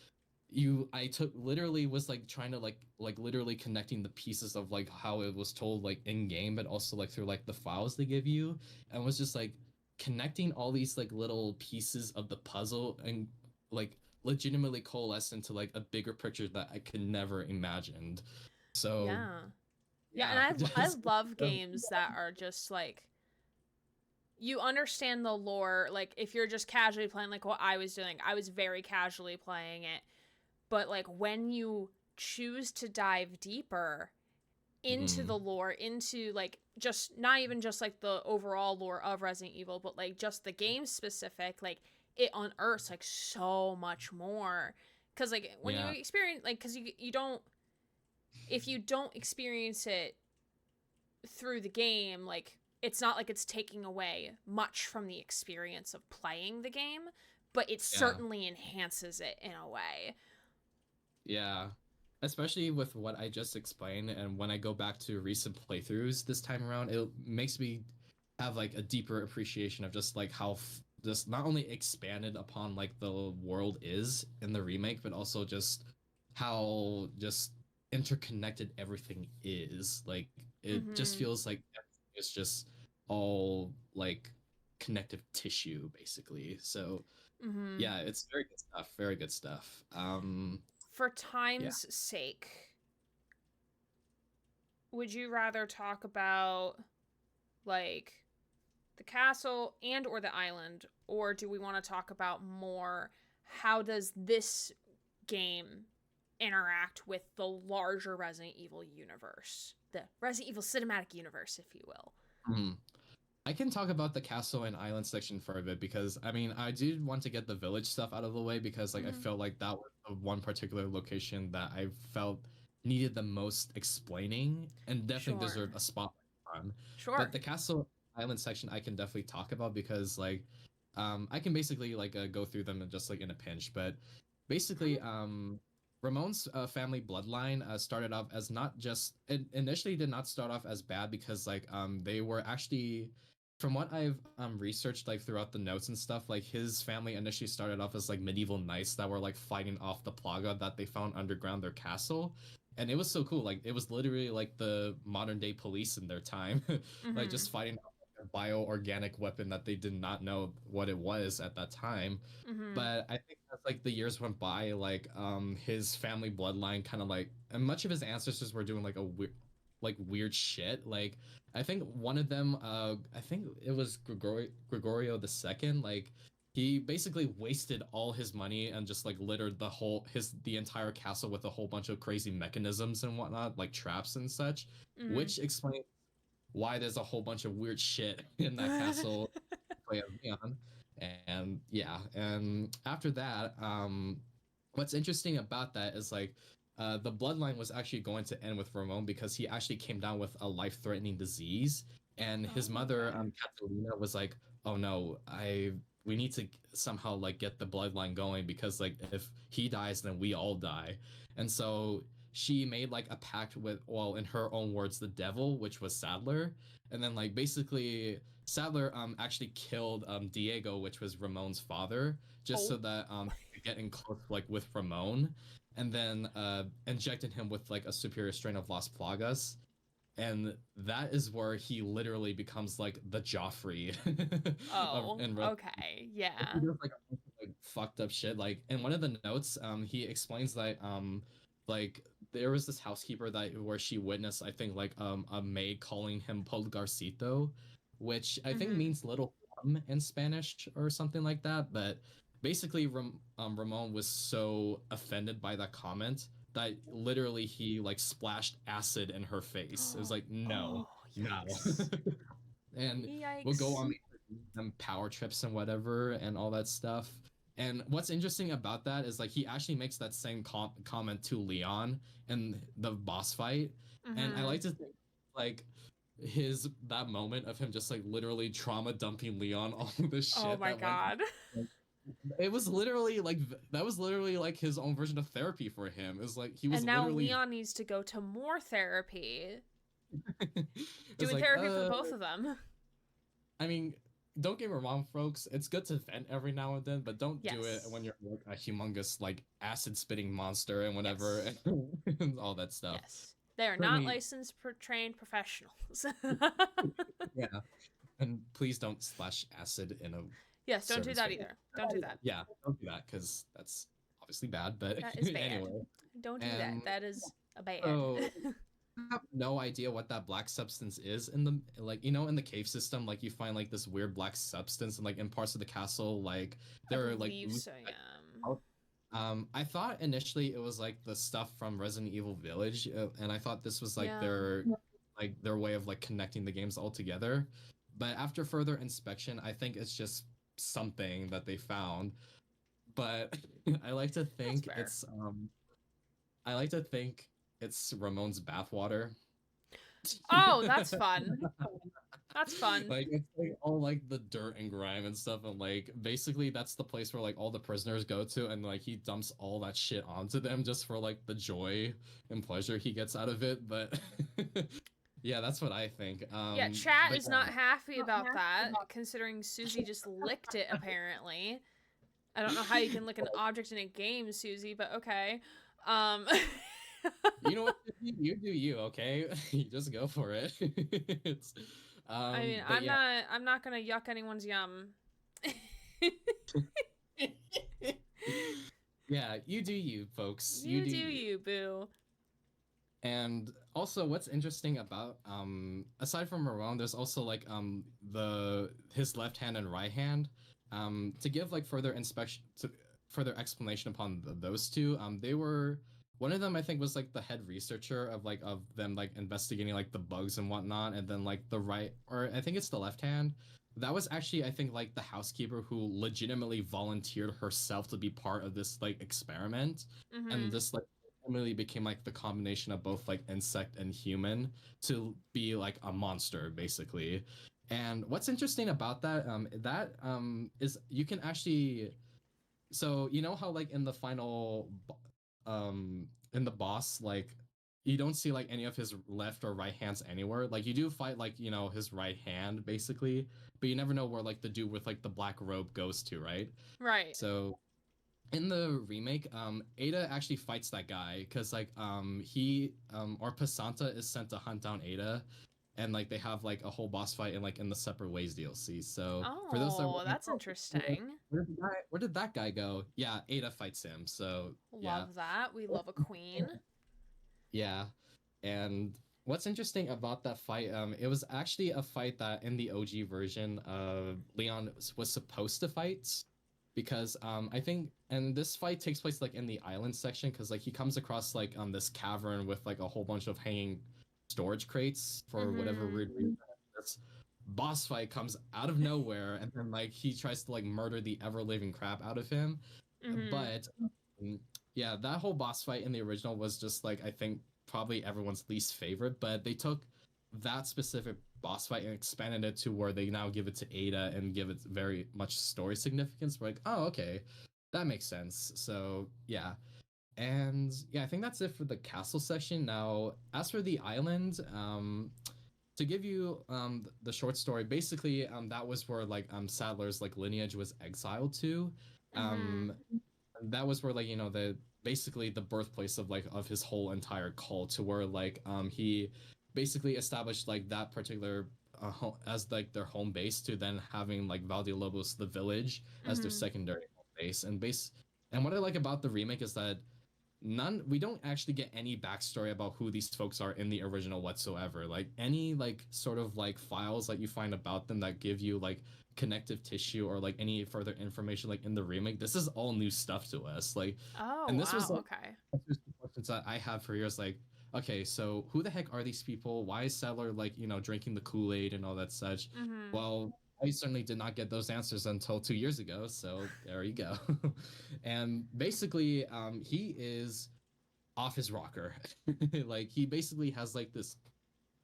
I took literally was like trying to like literally connecting the pieces of like how it was told like in game but also like through like the files they give you and was just like connecting all these like little pieces of the puzzle and like legitimately coalesce into like a bigger picture that I could never imagined. So Yeah. Yeah, and yeah, I just love games that are just like you understand the lore. Like if you're just casually playing, like what I was doing, I was very casually playing it. But like when you choose to dive deeper into mm, the lore, into like just not even just like the overall lore of Resident Evil, but like just the game specific, like it unearths like so much more. Cause like when you yeah. experience like, cause you don't, if you don't experience it through the game, like it's not like it's taking away much from the experience of playing the game, but it Yeah. certainly enhances it in a way. Yeah. Especially with what I just explained, and when I go back to recent playthroughs this time around, it makes me have like a deeper appreciation of just like how just not only expanded upon like the world is in the remake, but also just how just interconnected everything is. Like it just Mm-hmm. feels like it's just all like connective tissue, basically. So Mm-hmm. yeah, it's very good stuff. Very good stuff. For Yeah. time's sake, would you rather talk about like the castle and or the island, or do we want to talk about more how does this game interact with the larger Resident Evil universe, the Resident Evil cinematic universe, if you will? Mhm. I can talk about the castle and island section for a bit because I mean I did want to get the village stuff out of the way because like I Mm-hmm. felt like that was the one particular location that I felt needed the most explaining and definitely Sure. deserved a spotlight on. But Sure. the castle island section I can definitely talk about because like I can basically like go through them and just like in a pinch. But basically Ramon's family bloodline started off as not just it initially did not start off as bad because like they were actually from what I've researched like throughout the notes and stuff, like his family initially started off as like medieval knights that were like fighting off the plaga that they found underground their castle. And it was so cool. Like it was literally like the modern day police in their time, like Mm-hmm. just fighting off like, a bioorganic weapon that they did not know what it was at that time. Mm-hmm. But I think as like the years went by, like his family bloodline kind of like, and much of his ancestors were doing like a weird like weird shit. Like I think one of them, I think it was Gregorio the Second. Like he basically wasted all his money and just like littered the entire castle with a whole bunch of crazy mechanisms and whatnot, like traps and such, which explains why there's a whole bunch of weird shit in that Mm-hmm. castle play of Leon. And yeah, and after that, what's interesting about that is like the bloodline was actually going to end with Ramon because he actually came down with a life-threatening disease, and his Oh, mother, okay. Catalina, was like, "Oh no, we need to somehow like get the bloodline going because like if he dies, then we all die." And so she made like a pact with, well, in her own words, the devil, which was Sadler, and then like basically Sadler actually killed Diego, which was Ramon's father, just Oh. so that he could get in close like with Ramon, and then injected him with like a superior strain of Las Plagas, and that is where he literally becomes like the Joffrey of Oh, in okay. he Yeah. does like a bunch of like fucked up shit. Like in one of the notes, he explains that like there was this housekeeper that where she witnessed, I think, like a maid calling him Pulgarcito, which I think Mm-hmm. means little thumb in Spanish or something like that. But basically, Ramon was so offended by that comment that literally he like splashed acid in her face. It was like, no, Oh, no. yikes. And we'll go Yikes. on them power trips and whatever and all that stuff. And what's interesting about that is like he actually makes that same comment to Leon in the boss fight, and I Mm-hmm. like to think like his that moment of him just like literally trauma dumping Leon all the Oh shit my that went. God. Like, it was literally like that was literally like his own version of therapy for him. It was like he was And now literally Leon needs to go to more therapy. it's Doing like therapy for both of them. I mean, don't get me wrong, folks. It's good to vent every now and then, but don't do it Yes. when you're like a humongous, like acid spitting monster and whatever, Yes. and all that stuff. Yes. They are not Certainly, licensed trained professionals. yeah. And please don't splash acid in a Yes, don't do servant's that face. either. Don't do that. Yeah, don't do that because that's obviously bad. But That is bad. anyway, Don't do that. and That is a bad. so I have no idea what that black substance is in the like in the cave system, like you find like this weird black substance and like in parts of the castle like I there are like believe so, yeah. I thought initially it was like the stuff from Resident Evil Village, and I thought this was Yeah. like their way of like connecting the games all together. But after further inspection, I think it's just something that they found. But I like to That's think fair. I like to think it's Ramon's bathwater. Oh, that's fun. That's fun. Like it's like all like the dirt and grime and stuff, and like basically that's the place where like all the prisoners go to, and like he dumps all that shit onto them just for like the joy and pleasure he gets out of it. But yeah, that's what I think. Yeah, chat But is not happy about that, considering Susie just licked it, apparently. I don't know how you can lick an object in a game, Susie, but okay. Um, you know what? You do you, okay? You just go for it. It's, I mean, but yeah. I'm not gonna yuck anyone's yum. Yeah, you do you, folks. You You do do you. you, boo. And also what's interesting about aside from Marone, there's also like the his left hand and right hand. To give like further explanation upon those two, they were one of them I think was like the head researcher of them like investigating like the bugs and whatnot, and then like the right, or I think it's the left hand. That was actually I think like the housekeeper who legitimately volunteered herself to be part of this like experiment, and Mm-hmm. this like really became like the combination of both like insect and human to be like a monster basically. And what's interesting about that is you can actually, so you know how like in the final in the boss, like you don't see like any of his left or right hands anywhere. Like you do fight like, you know, his right hand basically, but you never know where like the dude with like the black robe goes to, right? Right. So in the remake, Ada actually fights that guy because like he or Pasanta is sent to hunt down Ada, and like they have like a whole boss fight in the Separate Ways DLC. So for those that are Oh, wondering, that's oh, interesting. where did that guy go? Yeah, Ada fights him. So yeah, Love that. We love a queen. yeah. And what's interesting about that fight, it was actually a fight that in the OG version, Leon was supposed to fight because I think, and this fight takes place like in the island section because like he comes across like this cavern with like a whole bunch of hanging storage crates for whatever Mm-hmm. weird reason. This boss fight comes out of nowhere, and then like he tries to like murder the ever living crap out of him. Mm-hmm. But um, yeah, that whole boss fight in the original was just like I think probably everyone's least favorite, but they took that specific boss fight and expanded it to where they now give it to Ada and give it very much story significance. We're like, oh, okay, that makes sense. So yeah. And yeah, I think that's it for the castle section. Now, as for the island, to give you the short story, basically that was where like Sadler's like lineage was exiled to. Mm-hmm. Um that was where like you know the basically the birthplace of like of his whole entire cult to where like he basically established like that particular as like their home base to then having like Valdiolobos the village as their Mm-hmm. secondary home base and what I like about the remake is that we don't actually get any backstory about who these folks are in the original whatsoever. Like any like sort of like files that you find about them that give you like connective tissue or like any further information like in the remake, this is all new stuff to us. Like, Oh, and this was wow. like Okay. questions that I have for years. Like, okay, so who the heck are these people? Why is Settler like you know drinking the Kool-Aid and all that such? Mm-hmm. Well, I certainly did not get those answers until 2 years ago. So there you go. And basically, he is off his rocker. Like he basically has like this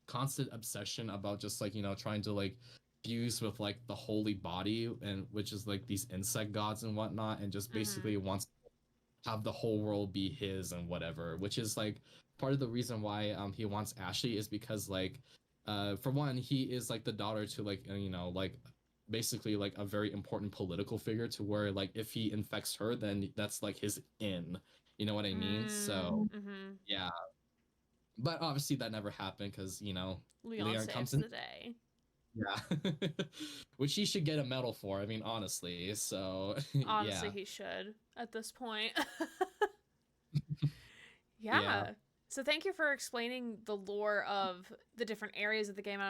constant obsession about just like you know trying to like fuse with like the holy body and which is like these insect gods and whatnot, and just Mm-hmm. basically wants to have the whole world be his and whatever, which is like part of the reason why he wants Ashley is because like for one he is like the daughter to like you know like basically like a very important political figure to where like if he infects her then that's like his in, you know what I mean? So Mm-hmm. yeah, but obviously that never happened because you know Leon Leon comes saves in. the day. Yeah. Which he should get a medal for, I mean honestly. So Honestly, yeah. he should at this point. Yeah. Yeah. So thank you for explaining the lore of the different areas of the game.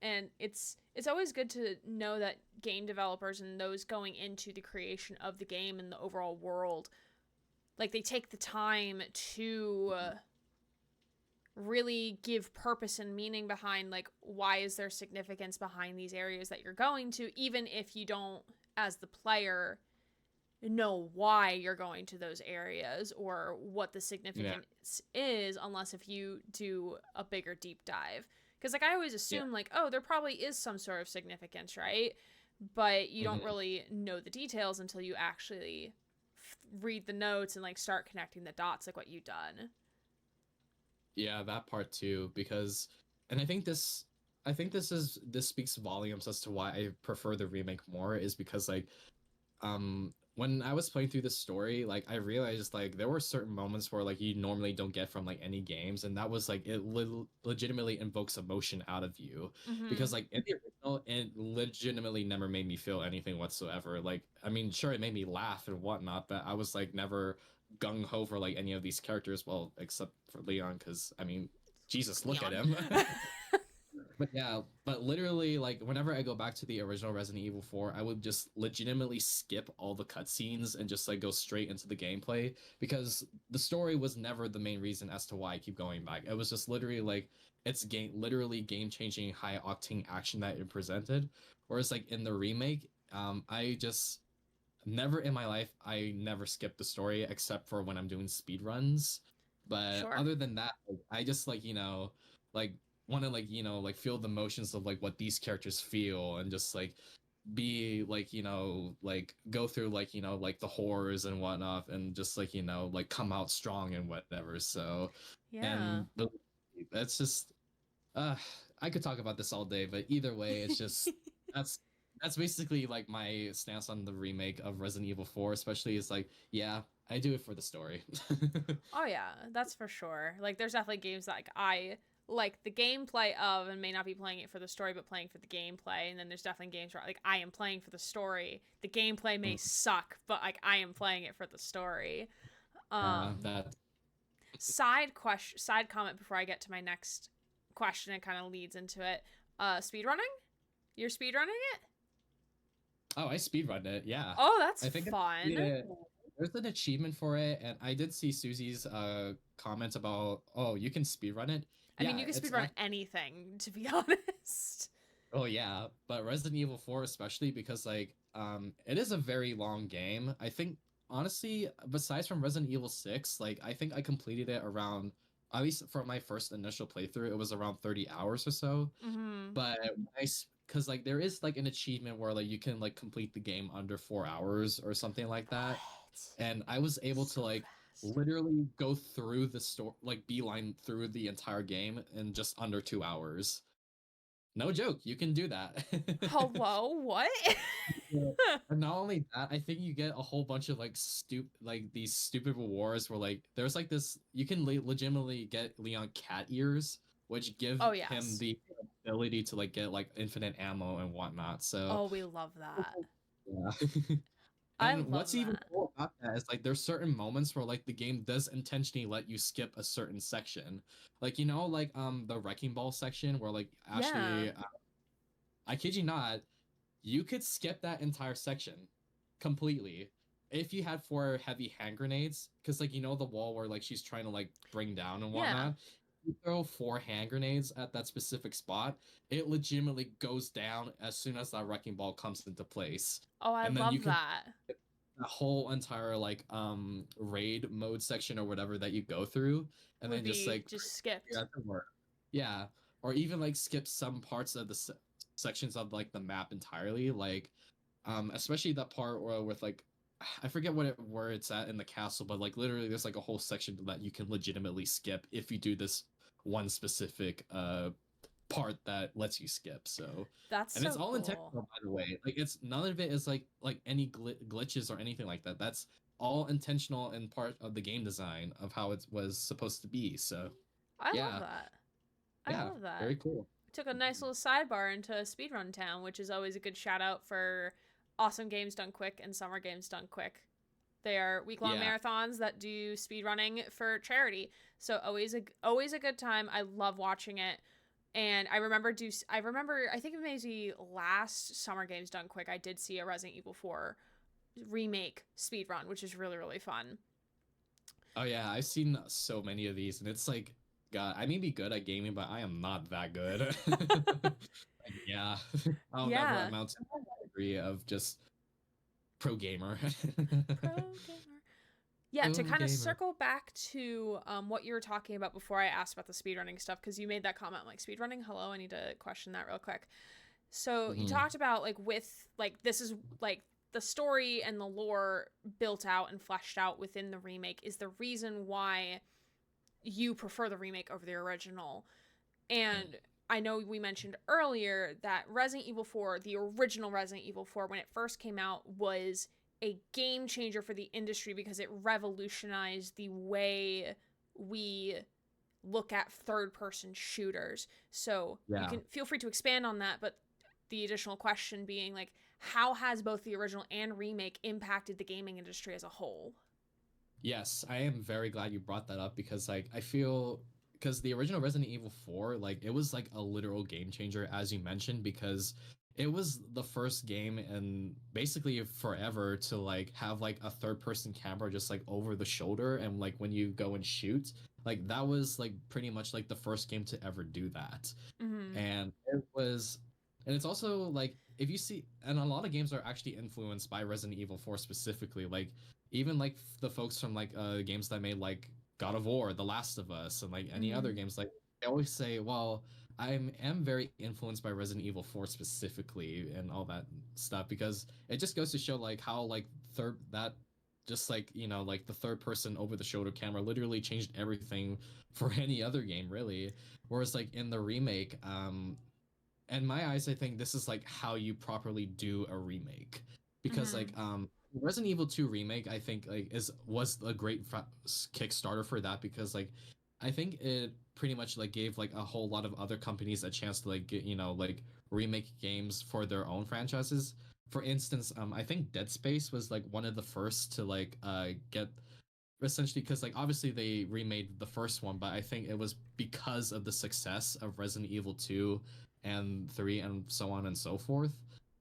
And it's always good to know that game developers and those going into the creation of the game and the overall world, like they take the time to really give purpose and meaning behind like why is there significance behind these areas that you're going to, even if you don't as the player know why you're going to those areas or what the Yeah. significance is unless if you do a bigger deep dive, because like I always Yeah. assume like, oh, there probably is some sort of significance, right? But you don't Mhm. really know the details until you actually read the notes and like start connecting the dots like what you've done. Yeah, that part too, because and I think this speaks volumes as to why I prefer the remake more is because like when I was playing through the story, like I realized like there were certain moments where like you normally don't get from like any games, and that was like it legitimately invokes emotion out of you Mm-hmm. because like in the original it legitimately never made me feel anything whatsoever. Like I mean sure it made me laugh and whatnot, but I was like never gung-ho for like any of these characters, well except for Leon because I mean Jesus, look at Leon. him. But yeah, but literally, like, whenever I go back to the original Resident Evil 4, I would just legitimately skip all the cutscenes and just, like, go straight into the gameplay because the story was never the main reason as to why I keep going back. It was just literally, like, it's literally game-changing, high-octane action that it presented. Whereas, like, in the remake, I just never in my life, I never skip the story except for when I'm doing speed runs. But Sure. other than that, like, I just like, you know, like want to like, you know, like feel the motions of like what these characters feel and just like be like, like go through like, like the horrors and whatnot, and just like, like come out strong and whatever. So, Yeah. and that's just uh I could talk about this all day, but either way, it's just that's that's basically like my stance on the remake of Resident Evil 4, especially is like, yeah, I do it for the story. Oh yeah, that's for sure. Like there's definitely games that like I like the gameplay of and may not be playing it for the story but playing for the gameplay. And then there's definitely games where like I am playing for the story. The gameplay may Mm, suck, but like I am playing it for the story. Um that side comment before I get to my next question, it kind of leads into it. Speedrunning? You're speedrunning it? Oh, I speedrun it. Yeah. Oh, that's I think fun. yeah, there's an achievement for it, and I did see Susie's comments about, oh, you can speedrun it. I mean, Yeah, you can it's speedrun anything, to be honest. oh yeah, but Resident Evil 4 especially because like it is a very long game. I think honestly, besides from Resident Evil 6, like I think I completed it around, at least for my first initial playthrough, it was around 30 hours or so. Mm-hmm. But because like there is like an achievement where like you can like complete the game under 4 hours or something like that, What? and I was able to So like fast. literally go through the store, like beeline through the entire game in just under 2 hours. No joke, you can do that. Hello, what? Yeah. And not only that, I think you get a whole bunch of like like these stupid rewards where like there's like this, you can legitimately get Leon cat ears, which give Oh, him yes. the ability to like get like infinite ammo and whatnot. So Oh, we love that. yeah. I And love what's even that. cool about that is like there's certain moments where like the game does intentionally let you skip a certain section. Like like the wrecking ball section where like Yeah. actually I kid you not, you could skip that entire section completely if you had 4 heavy hand grenades. Because like the wall where like she's trying to like bring down and Yeah. whatnot. You throw 4 hand grenades at that specific spot, it legitimately goes down as soon as that wrecking ball comes into place. Oh, I And then you love can that. the whole entire like raid mode section or whatever that you go through, and Would then just be like just figure skipped. out the work. Yeah, or even like skip some parts of the sections of like the map entirely, like especially that part where with like I forget where it's at in the castle, but like literally there's like a whole section that you can legitimately skip if you do this one specific part that lets you skip. So, That's and it's so all cool. intentional, by the way. Like it's none of it is like any glitches or anything like that. That's all intentional and part of the game design of how it was supposed to be. So I love yeah, that. I yeah, love that. very cool. Took a nice little sidebar into Speedrun Town, which is always a good shout out for awesome games done quick and summer games done quick. They are week long Yeah, marathons that do speedrunning for charity. So always a good time. I love watching it. And I think it may be last Summer Games Done Quick. I did see a Resident Evil 4 remake speedrun, which is really, really fun. oh yeah, I've seen so many of these, and it's like, God, I may be good at gaming, but I am not that good. Like, yeah, I'll never Yeah. amount to that degree of just pro gamer. Pro gamer. Yeah, to Pro kind of gamer. circle back to what you were talking about before I asked about the speedrunning stuff, because you made that comment, I'm like, speedrunning? Hello, I need to question that real quick. So you Hmm. talked about like with like this is like the story and the lore built out and fleshed out within the remake is the reason why you prefer the remake over the original. And I know we mentioned earlier that Resident Evil 4, the original Resident Evil 4, when it first came out, was a game changer for the industry because it revolutionized the way we look at third person shooters. So you Yeah. can feel free to expand on that, but the additional question being like, how has both the original and remake impacted the gaming industry as a whole? Yes, I am very glad you brought that up because like I feel because the original Resident Evil 4, like it was like a literal game changer as you mentioned, because it was the first game and basically forever to like have like a third person camera just like over the shoulder, and like when you go and shoot, like that was like pretty much like the first game to ever do that. Mm-hmm. And it was, and it's also like if you see, and a lot of games are actually influenced by Resident Evil 4 specifically, like even like the folks from like games that made like God of War, The Last of Us, and like any Mm-hmm. other games, like they always say, well, am very influenced by Resident Evil 4 specifically and all that stuff because it just goes to show like how like third that just like like the third person over the shoulder camera literally changed everything for any other game really. Whereas like in the remake, in my eyes, I think this is like how you properly do a remake because Mm-hmm. like Resident Evil 2 remake I think like is was a great kickstarter for that because like I think it pretty much like gave like a whole lot of other companies a chance to like get like remake games for their own franchises. For instance, I think Dead Space was like one of the first to like get essentially because like obviously they remade the first one, but I think it was because of the success of Resident Evil 2 and 3 and so on and so forth.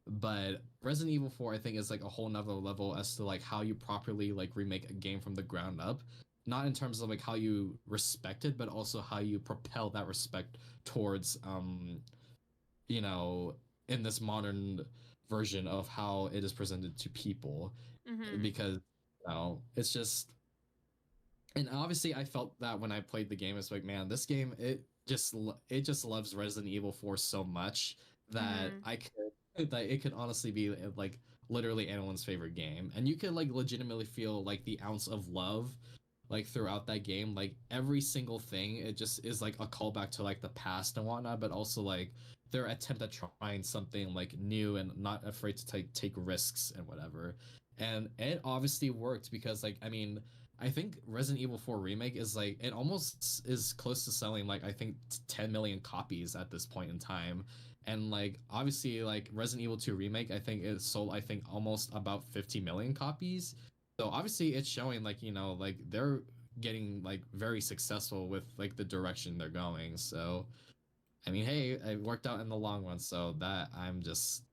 But Resident Evil 4 I think is like a whole nother level as to like how you properly like remake a game from the ground up, not in terms of like how you respect it but also how you propel that respect towards you know in this modern version of how it is presented to people. Mm-hmm. Because it's just, and obviously I felt that when I played the game. It's like, man, this game it just loves Resident Evil 4 so much that Mm-hmm. I could that it could honestly be like literally anyone's favorite game, and you could like legitimately feel like the ounce of love like throughout that game. Like every single thing, it just is like a callback to like the past and whatnot, but also like their attempt at trying something like new and not afraid to take risks and whatever. And it obviously worked because like I mean I think Resident Evil 4 Remake is like it almost is close to selling like I think 10 million copies at this point in time. And like obviously like Resident Evil 2 Remake I think it sold I think almost about 50 million copies. So obviously it's showing like like they're getting like very successful with like the direction they're going. So I mean, hey, it worked out in the long run, so that I'm just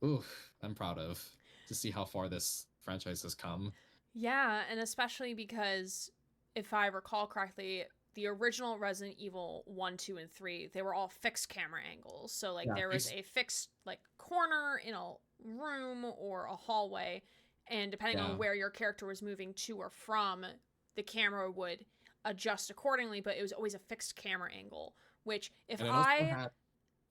I'm proud of to see how far this franchise has come. Yeah, and especially because if I recall correctly, the original Resident Evil 1, 2, and 3, they were all fixed camera angles. So like Yeah, there was a fixed like corner in a room or a hallway, and depending on yeah. where your character was moving to or from, the camera would adjust accordingly, but it was always a fixed camera angle, which And it also had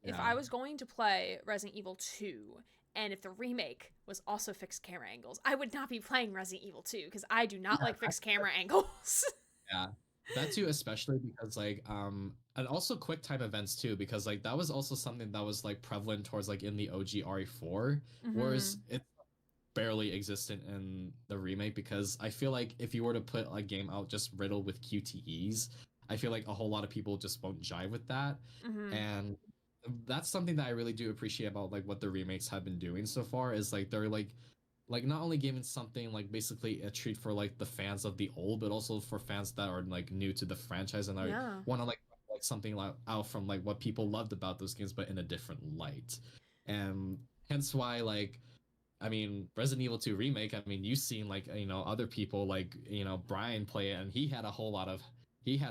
if yeah. I was going to play Resident Evil 2 and if the remake was also fixed camera angles, I would not be playing Resident Evil 2 because I do not Yeah, like fixed camera angles. yeah. That too, especially because like and also quick time events too, because like that was also something that was like prevalent towards like in the OG RE4, Mm-hmm. whereas it's barely existent in the remake because I feel like if you were to put a game out just riddled with QTEs, I feel like a whole lot of people just won't jive with that. Mm-hmm. And that's something that I really do appreciate about like what the remakes have been doing so far is like they're like not only giving something like basically a treat for like the fans of the old, but also for fans that are like new to the franchise and I Yeah. want to like something like out from like what people loved about those games, but in a different light. And hence why like I mean, Resident Evil 2 remake, I mean, you've seen like, other people like, Brian play it and he had a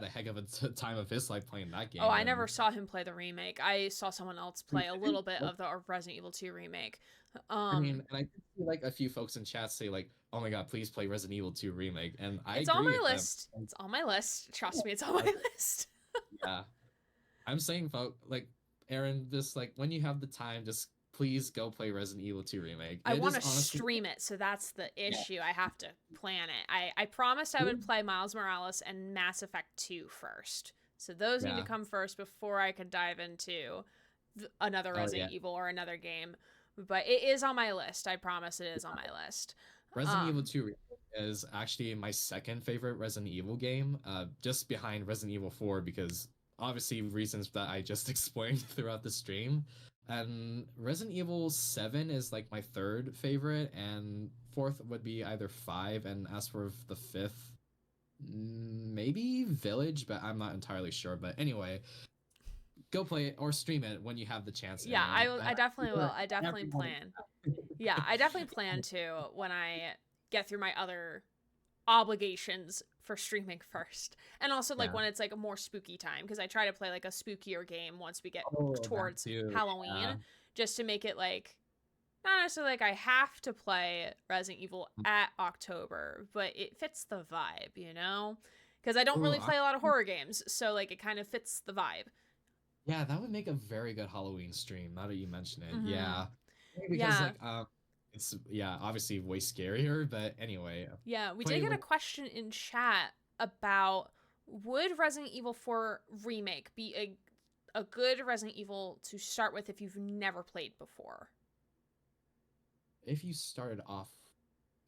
heck of a time of his life playing that Oh, game. I And never saw him play the remake. I saw someone else play a little bit of the Resident Evil 2 remake. I mean, Um, and I did see like a few folks in chat say like, "Oh my God, please play Resident Evil 2 remake," and I it's on agree my with them. list. It's on my list. Trust me, it's on my list. Yeah, I'm saying, folks, like Aaron, just like when you have the time, just please go play Resident Evil 2 remake. I It want is to honestly, stream it, so that's the yeah, issue. I have to plan it. I promised I would play Miles Morales and Mass Effect 2 first. So those need to yeah, come first before I could dive into another oh yeah. Resident Evil or another game. But it is on my list. I promise it is on my list. Resident Evil Um, 2 Remake is actually my second favorite Resident Evil game, just behind Resident Evil 4 because obviously reasons that I just explained throughout the stream. And Resident Evil 7 is like my third favorite, and fourth would be either 5, and as for the fifth, maybe Village, but I'm not entirely sure. But anyway, go play it or stream it when you have the chance, yeah, Aaron. I definitely will. I definitely Everyone, plan. Yeah, I definitely plan to when I get through my other obligations for streaming first. And also like yeah. when it's like a more spooky time because I try to play like a spookier game once we get Oh, that towards too. Halloween Yeah. just to make it like not necessarily like I have to play Resident Evil at October, but it fits the vibe, you know? Because I don't Oh, really play a lot of horror games, so like it kind of fits the vibe. Yeah, that would make a very good Halloween stream, now that you mention it. Mm-hmm. Yeah. Maybe because Yeah. like it's yeah, obviously way scarier, but anyway. Yeah. We did Play get a like question in chat about would Resident Evil 4 Remake be a good Resident Evil to start with if you've never played before? if you started off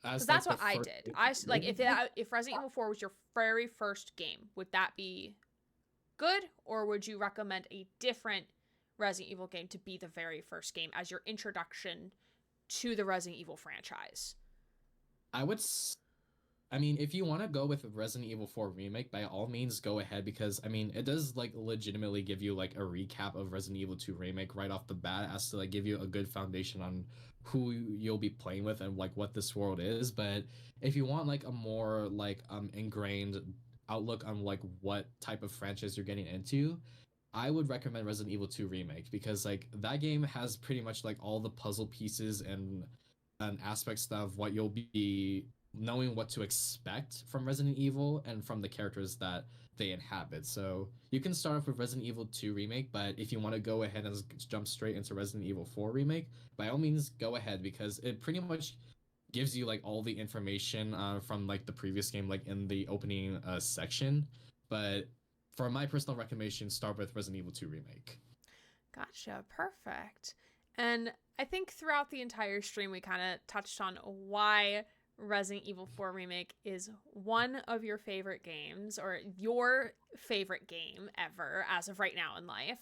Because as that's like the what I first did. I like game. if Resident Evil 4 was your very first game, would that be good, or would you recommend a different Resident Evil game to be the very first game as your introduction to the Resident Evil franchise? I would I mean, if you want to go with Resident Evil 4 Remake, by all means go ahead because I mean, it does like legitimately give you like a recap of Resident Evil 2 Remake right off the bat as to like give you a good foundation on who you'll be playing with and like what this world is. But if you want like a more like ingrained outlook on like what type of franchise you're getting into, I would recommend Resident Evil 2 Remake because like that game has pretty much like all the puzzle pieces and aspects of what you'll be knowing what to expect from Resident Evil and from the characters that they inhabit. So you can start off with Resident Evil 2 Remake, but if you want to go ahead and jump straight into Resident Evil 4 Remake, by all means go ahead because it pretty much gives you like all the information from like the previous game like in the opening section. But for my personal recommendation, start with Resident Evil 2 Remake. Gotcha. Perfect. And I think throughout the entire stream, we kind of touched on why Resident Evil 4 Remake is one of your favorite games or your favorite game ever as of right now in life.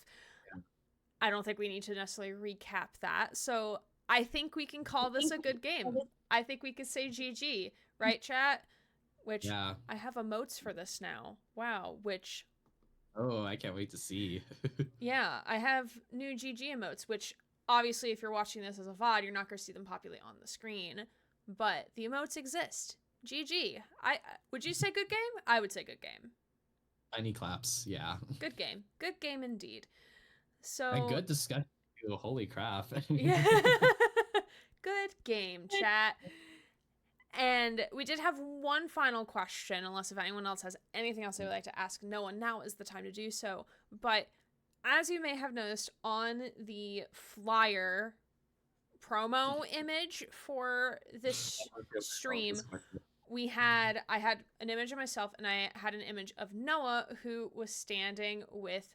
I don't think we need to necessarily recap that. So I think we can call this a good game. I think we could say GG, right, chat? Which Yeah. I have emotes for this now. Wow. Which, Oh, I can't wait to see. yeah, I have new GG emotes, which obviously, if you're watching this as a VOD, you're not going to see them populate on the screen. But the emotes exist. GG. Would you say good game? I would say good game. Tiny claps, yeah. Good game. Good game indeed. And So good discussion too. Holy crap. yeah. Good game, chat. And we did have one final question, unless if anyone else has anything else they would like to ask Noah, now is the time to do so. But as you may have noticed on the flyer promo image for this stream, I had an image of myself and I had an image of Noah who was standing with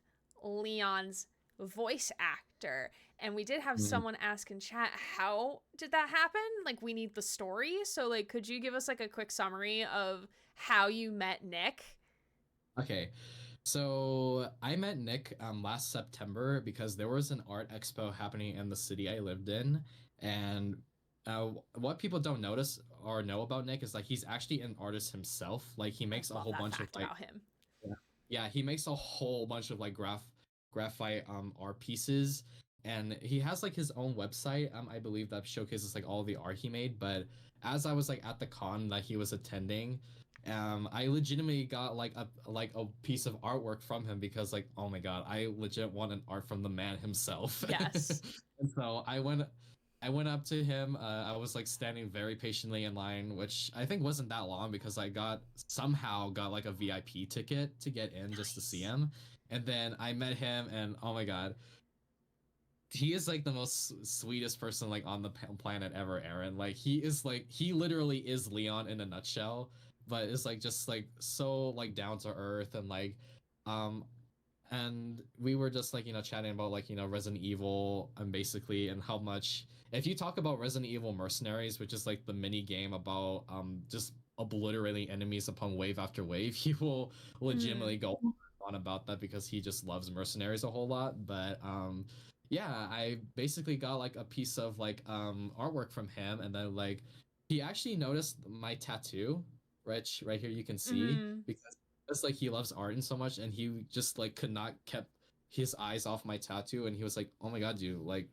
Leon's voice actor. And we did have someone ask in chat, how did that happen? Like, we need the story. So, like, could you give us like a quick summary of how you met Nick? Okay. So I met Nick last September because there was an art expo happening in the city I lived in. And what people don't notice or know about Nick is like he's actually an artist himself. Like he makes a whole bunch of like about him. yeah, he makes a whole bunch of like graphite art pieces, and he has like his own website I believe that showcases like all the art he made. But as I was like at the con that he was attending, I legitimately got like a piece of artwork from him because like oh my god, I legit want an art from the man himself. Yes. And so I went up to him. I was like standing very patiently in line, which I think wasn't that long because I somehow got like a VIP ticket to get in just to see him. And then I met him, and oh my god, he is like the most sweetest person like on the planet ever, Aaron. Like he literally is Leon in a nutshell, but it's like just like so like down to earth and like um and we were just like chatting about like Resident Evil and basically and how much if you talk about Resident Evil Mercenaries, which is like the mini game about just obliterating enemies upon wave after wave, he will legitimately go on about that because he just loves Mercenaries a whole lot. But yeah, I basically got like a piece of like artwork from him, and then like he actually noticed my tattoo right here you can see because it's like he loves art and so much, and he just like could not kept his eyes off my tattoo, and he was like, oh my god, dude, like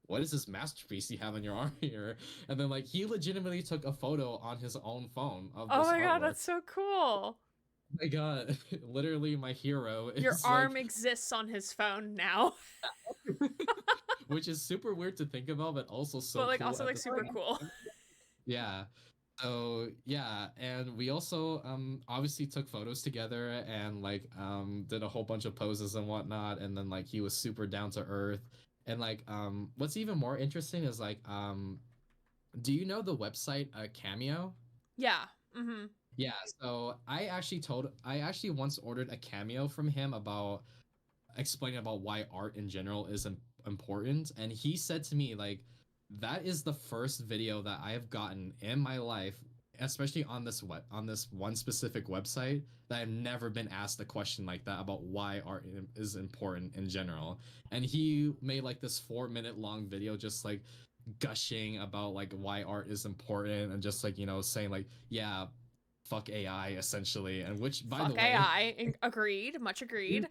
what is this masterpiece you have on your arm here? And then like he legitimately took a photo on his own phone of this my god, artwork. that's so cool. Oh my god, literally my hero is your arm exists on his phone now. Which is super weird to think about, but also so but like cool also like super cool. Yeah. So yeah, and we also obviously took photos together and like did a whole bunch of poses and whatnot, and then like he was super down to earth. And like what's even more interesting is like do you know the website Cameo? Yeah. Mm-hmm. Yeah, so I actually once ordered a Cameo from him about explaining about why art in general is important, and he said to me like that is the first video that I have gotten in my life, especially on this one specific website, that I've never been asked a question like that about why art is important in general. And he made like this 4 minute long video just like gushing about like why art is important and just like saying like yeah, fuck AI essentially. And which, by the Fuck way, AI. Agreed. Much agreed.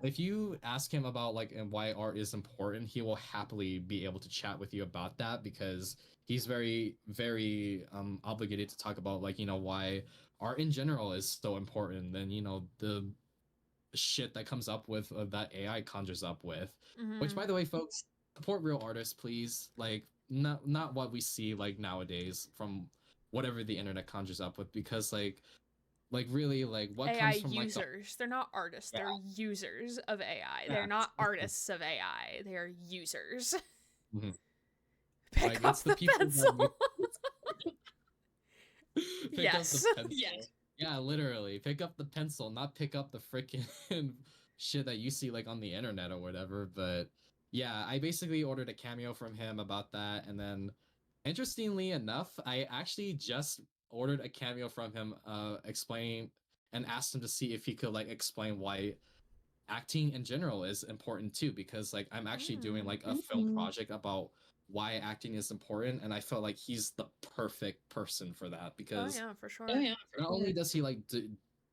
if you ask him about like and why art is important, he will happily be able to chat with you about that, because he's very, very obligated to talk about like why art in general is so important, and the shit that comes up with that AI conjures up with. Which, Mm-hmm. by the way, folks, support real artists, please. Like not what we see like nowadays from whatever the internet conjures up with, because like really like what AI comes from like the users. They're not artists. yeah They're users of AI. yeah They're not artists of AI. They're users. mhm. Pick Like up it's the the people pencil. that pick up the Yes. pencil. Yes. Yeah, literally. Pick up the pencil, not pick up the freaking shit that you see like on the internet or whatever. But yeah, I basically ordered a Cameo from him about that. And then interestingly enough, I actually just ordered a Cameo from him explaining and asked him to see if he could like explain why acting in general is important too, because like I'm actually doing Mm. like a film project about why acting is important, and I felt like he's the perfect person for that, Oh because yeah, for oh sure. yeah, not only does he like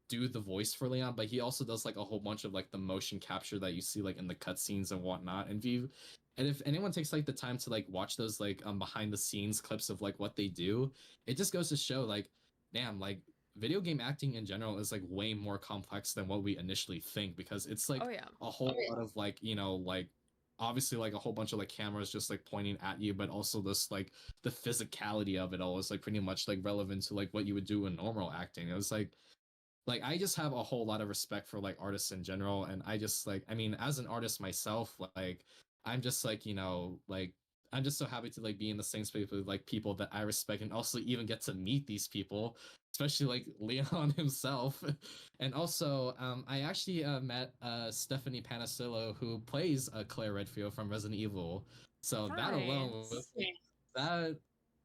do the voice for Leon, but he also does like a whole bunch of like the motion capture that you see like in the cutscenes and whatnot. And if anyone takes like the time to like watch those like behind the scenes clips of like what they do, it just goes to show like damn, like video game acting in general is like way more complex than what we initially think, because it's Oh like yeah. a whole lot of like like obviously like a whole bunch of like cameras just like pointing at you, but also this like the physicality of it all is like pretty much like relevant to like what you would do in normal acting. It was like I just have a whole lot of respect for like artists in general, and I just like I mean as an artist myself, like I'm just like like I'm just so happy to like be in the same space with like people that I respect, and also even get to meet these people, especially like Leon himself. And also I actually met Stephanie Panasillo, who plays Claire Redfield from Resident Evil. So that alone was Nice. that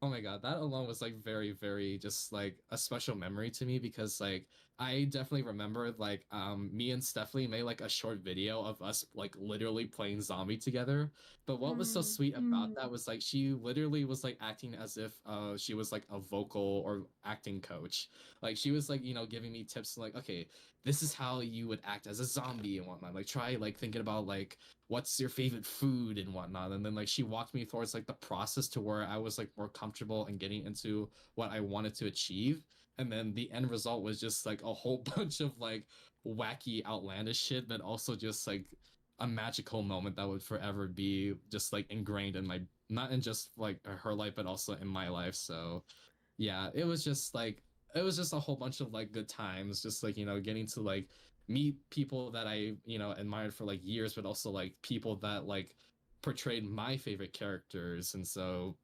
oh my god, that alone was like very, very just like a special memory to me, because like I definitely remember like me and Stephanie made like a short video of us like literally playing zombie together. But what was so Mm. sweet about that was like she literally was like acting as if she was like a vocal or acting coach. Like she was like giving me tips like, okay, this is how you would act as a zombie and whatnot. Like try like thinking about like what's your favorite food and whatnot. And then like she walked me towards like the process to where I was like more comfortable in getting into what I wanted to achieve. And then the end result was just like a whole bunch of like wacky outlandish shit, but also just like a magical moment that would forever be just like ingrained in my, not in just like her life but also in my life. So yeah, it was just a whole bunch of like good times, just like getting to like meet people that I admired for like years, but also like people that like portrayed my favorite characters. And so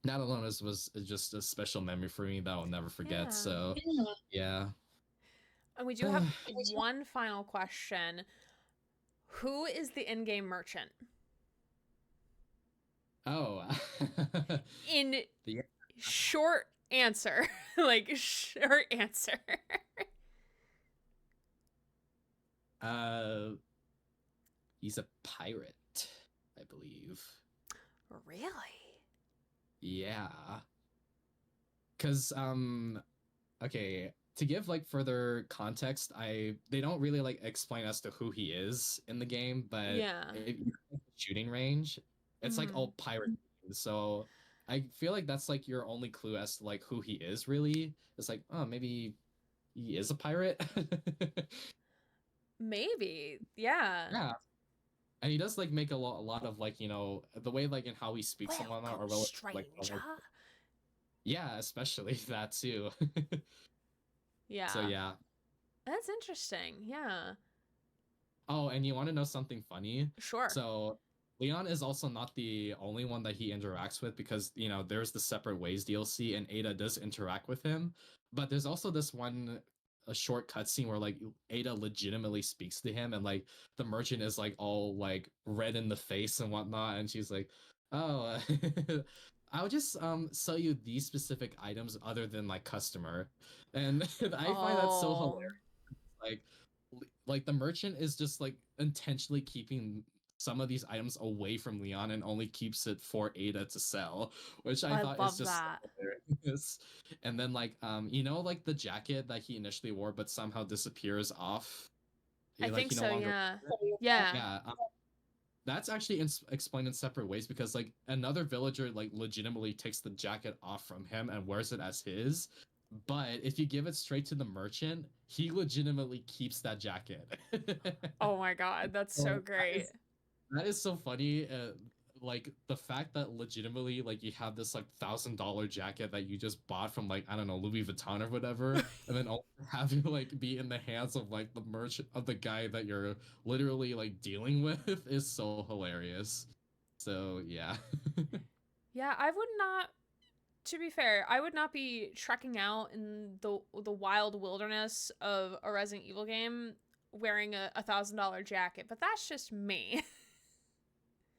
that alone was just a special memory for me that I'll never forget. Yeah. So yeah. And we do have one final question. Who is the in-game merchant? Oh. In the short answer. Like short answer. uh he's a pirate, I believe. Really? Yeah. Cause okay, to give like further context, I they don't really like explain as to who he is in the game, but Yeah. if you're in the shooting range, it's like Mm-hmm. all pirate themed. So I feel like that's like your only clue as to like who he is really. It's like, oh, maybe he is a pirate. Maybe. Yeah. Yeah. And he does like make a lot of like, the way like in how he speaks and whatnot Welcome, are relative like stranger. Yeah, especially that too. So Yeah. yeah. That's interesting. Yeah. Oh, and you want to know something funny? Sure. So Leon is also not the only one that he interacts with because, there's the Separate Ways DLC and Ada does interact with him. But there's also this one a short cutscene where like Ada legitimately speaks to him and like the merchant is like all like red in the face and whatnot, and she's like, "Oh, I'll just sell you these specific items other than like customer." And I find that so hilarious. Oh, Like like the merchant is just like intentionally keeping some of these items away from Leon and only keeps it for Ada to sell, which I I thought is love just that. hilarious. And then like like the jacket that he initially wore but somehow disappears off. I Like think he no so, longer yeah. wears it. Yeah. Yeah, that's actually explained in separate ways because like another villager like legitimately takes the jacket off from him and wears it as his. But if you give it straight to the merchant, he legitimately keeps that jacket. Oh my god, that's so So great. that is so funny. Like the fact that legitimately like you have this like $1,000 jacket that you just bought from like I don't know Louis Vuitton or whatever, and then also have you like be in the hands of like the merchant of the guy that you're literally like dealing with is so hilarious. So yeah. Yeah, I would not, to be fair, I would not be trekking out in the wild wilderness of a Resident Evil game wearing a $1,000 jacket, but that's just me.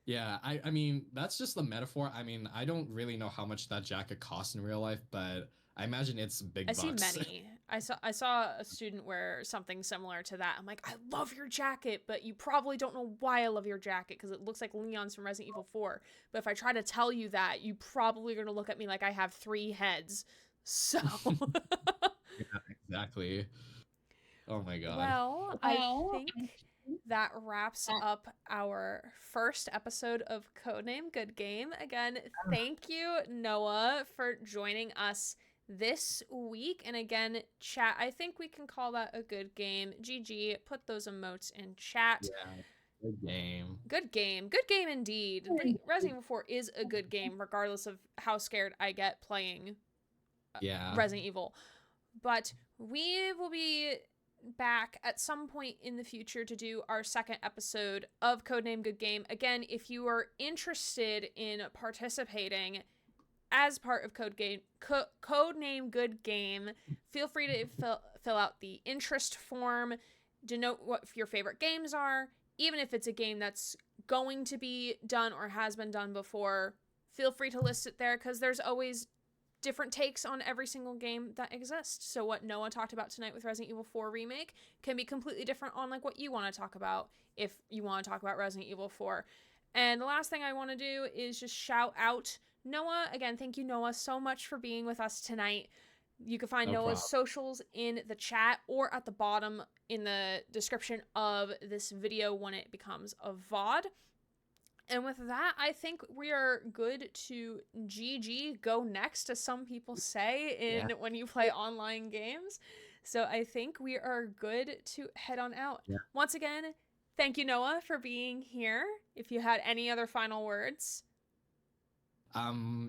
Yeah, I mean that's just the metaphor. I mean, I don't really know how much that jacket costs in real life, but I imagine it's I big see bucks. many. I saw a student wear something similar to that. I'm like, I love your jacket, but you probably don't know why I love your jacket because it looks like Leon's from Resident Evil 4. But if I try to tell you that, you probably are gonna look at me like I have three heads. So Yeah, exactly. Oh my god. well, I Well, think that wraps up our first episode of Codename Good Game. Again, thank you, Noah, for joining us this week. And again, chat, I think we can call that a good game. GG, put those emotes in chat. yeah, good game. Good game. Good game indeed. Resident Evil 4 is a good game, regardless of how scared I get playing Yeah. Resident Evil. But we will be back at some point in the future to do our second episode of Codename Good Game. Again, if you are interested in participating as part of Codename Good Game, feel free to fill out the interest form, denote what your favorite games are, even if it's a game that's going to be done or has been done before. Feel free to list it there because there's always different takes on every single game that exists. So what Noah talked about tonight with Resident Evil 4 Remake can be completely different on like what you want to talk about if you want to talk about Resident Evil 4. And the last thing I want to do is just shout out Noah. Again, thank you, Noah, so much for being with us tonight. You can find No Noah's problem. socials in the chat or at the bottom in the description of this video when it becomes a VOD. And with that, I think we are good to GG, go next, as some people say Yeah. in when you play online games. So I think we are good to head on out. Yeah. Once again, thank you, Noah, for being here. If you had any other final words.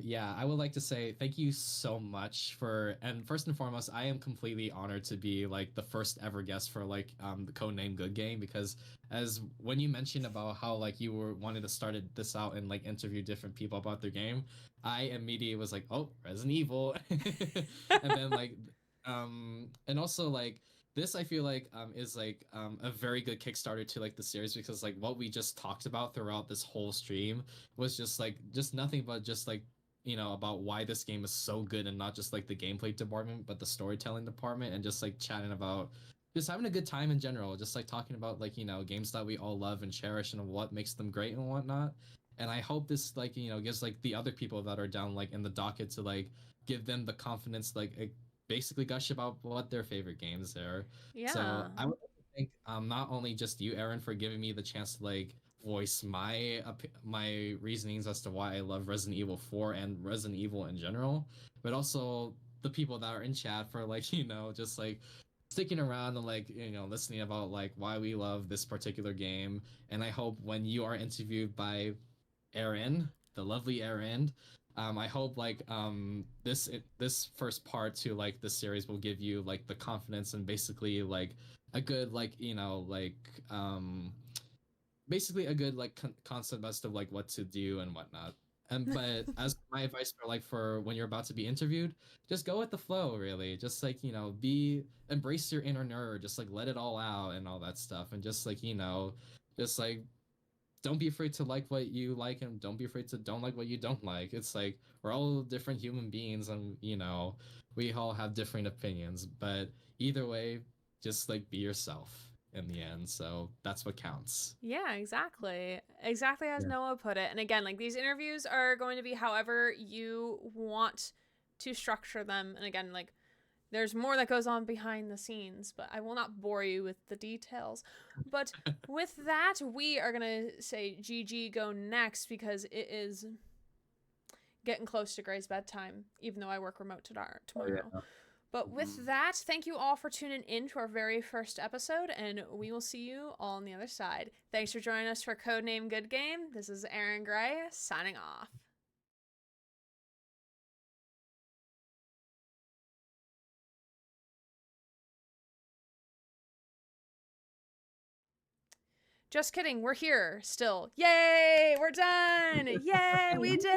Yeah, I would like to say thank you so much and first and foremost, I am completely honored to be like the first ever guest for like the Codename Good Game because as when you mentioned about how like you were wanted to start this out and like interview different people about their game, I immediately was like, oh, Resident Evil. And then like and also like this I feel like is like a very good Kickstarter to like the series because like what we just talked about throughout this whole stream was just nothing but just like about why this game is so good and not just like the gameplay department but the storytelling department and just like chatting about just having a good time in general, just like talking about like games that we all love and cherish and what makes them great and whatnot. And I hope this like gives like the other people that are down like in the docket to like give them the confidence like basically gush about what their favorite games are. So Yeah. I would like to thank not only just you, Aaron, for giving me the chance to like voice my reasonings as to why I love Resident Evil 4 and Resident Evil in general, but also the people that are in chat for like just like sticking around and like listening about like why we love this particular game. And I hope when you are interviewed by Aaron, the lovely Aaron, I hope like this first part to like the series will give you like the confidence and basically like a good like basically a good like concept as to like what to do and whatnot. And but as my advice for like for when you're about to be interviewed, just go with the flow, really. Just like, be embrace your inner nerd, just like let it all out and all that stuff. And just like, just like don't be afraid to like what you like and don't be afraid to don't like what you don't like. It's like we're all different human beings and we all have different opinions, but either way, just like be yourself in the end. So that's what counts. Yeah, exactly. Exactly as Yeah. Noah put it. And again, like these interviews are going to be however you want to structure them. And again, like there's more that goes on behind the scenes, but I will not bore you with the details. But with that, we are going to say GG go next because it is getting close to Gray's bedtime, even though I work remote tomorrow. Oh yeah. But with that, thank you all for tuning in to our very first episode, and we will see you all on the other side. Thanks for joining us for Codename Good Game. This is Aaron Gray, signing off. Just kidding, we're here still. Yay, we're done! Yay, we did